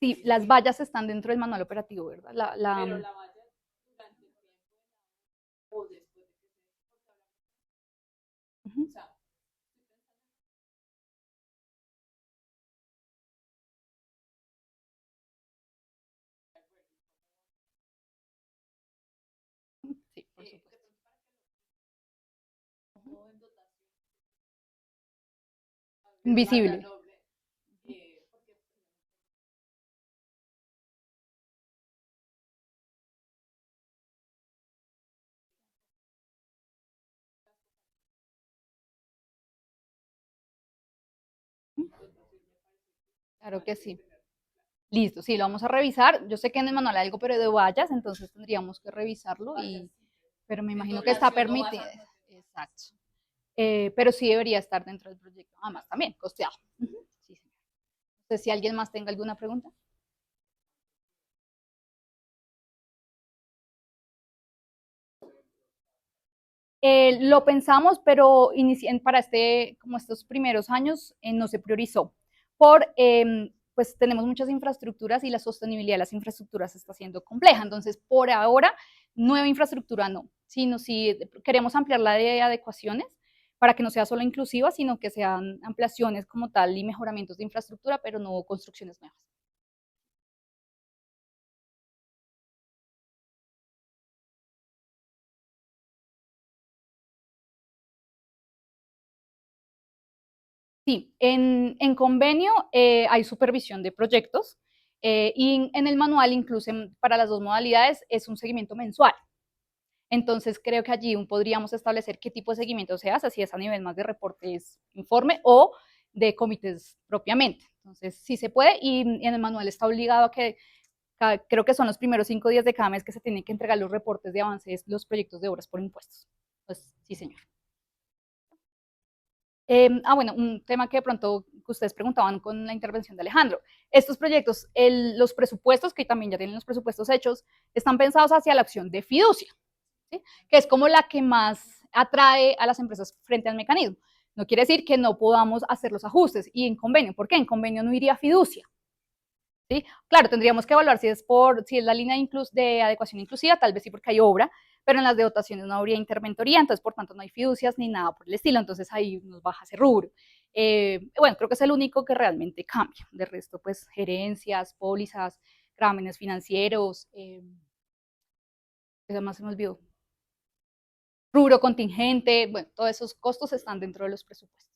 Sí, las vallas están dentro del manual operativo, ¿verdad? Pero la valla durante el tiempo o después de que se... O sea, sí, por supuesto. Invisible. Claro que sí. Listo, sí, lo vamos a revisar. Yo sé que en el manual hay algo, pero de vallas, entonces tendríamos que revisarlo, pero me imagino que está permitido. Exacto. Pero sí debería estar dentro del proyecto. Además, también costeado. Sí, señor. Entonces, si alguien más tenga alguna pregunta. Lo pensamos, pero para como estos primeros años no se priorizó. Pues tenemos muchas infraestructuras y la sostenibilidad de las infraestructuras está siendo compleja. Entonces, por ahora, nueva infraestructura no, sino si queremos ampliar la de adecuaciones para que no sea solo inclusiva, sino que sean ampliaciones como tal y mejoramientos de infraestructura, pero no construcciones nuevas. Sí, en convenio hay supervisión de proyectos y en el manual incluso para las dos modalidades es un seguimiento mensual. Entonces creo que allí podríamos establecer qué tipo de seguimiento se hace, si es a nivel más de reportes, informe o de comités propiamente. Entonces sí se puede y en el manual está obligado a que creo que son los primeros 5 días de cada mes que se tienen que entregar los reportes de avances, los proyectos de obras por impuestos. Pues sí, señor. Bueno, un tema que de pronto ustedes preguntaban con la intervención de Alejandro. Estos proyectos, los presupuestos, que también ya tienen los presupuestos hechos, están pensados hacia la opción de fiducia, ¿sí? Que es como la que más atrae a las empresas frente al mecanismo. No quiere decir que no podamos hacer los ajustes y en convenio. ¿Por qué? En convenio no iría fiducia. ¿Sí? Claro, tendríamos que evaluar si es la línea de adecuación inclusiva, tal vez sí porque hay obra, pero en las de dotaciones no habría interventoría, entonces por tanto no hay fiducias ni nada por el estilo, entonces ahí nos baja ese rubro. Bueno, creo que es el único que realmente cambia. De resto, pues gerencias, pólizas, grámenes financieros, además se me olvidó. Rubro contingente, bueno, todos esos costos están dentro de los presupuestos.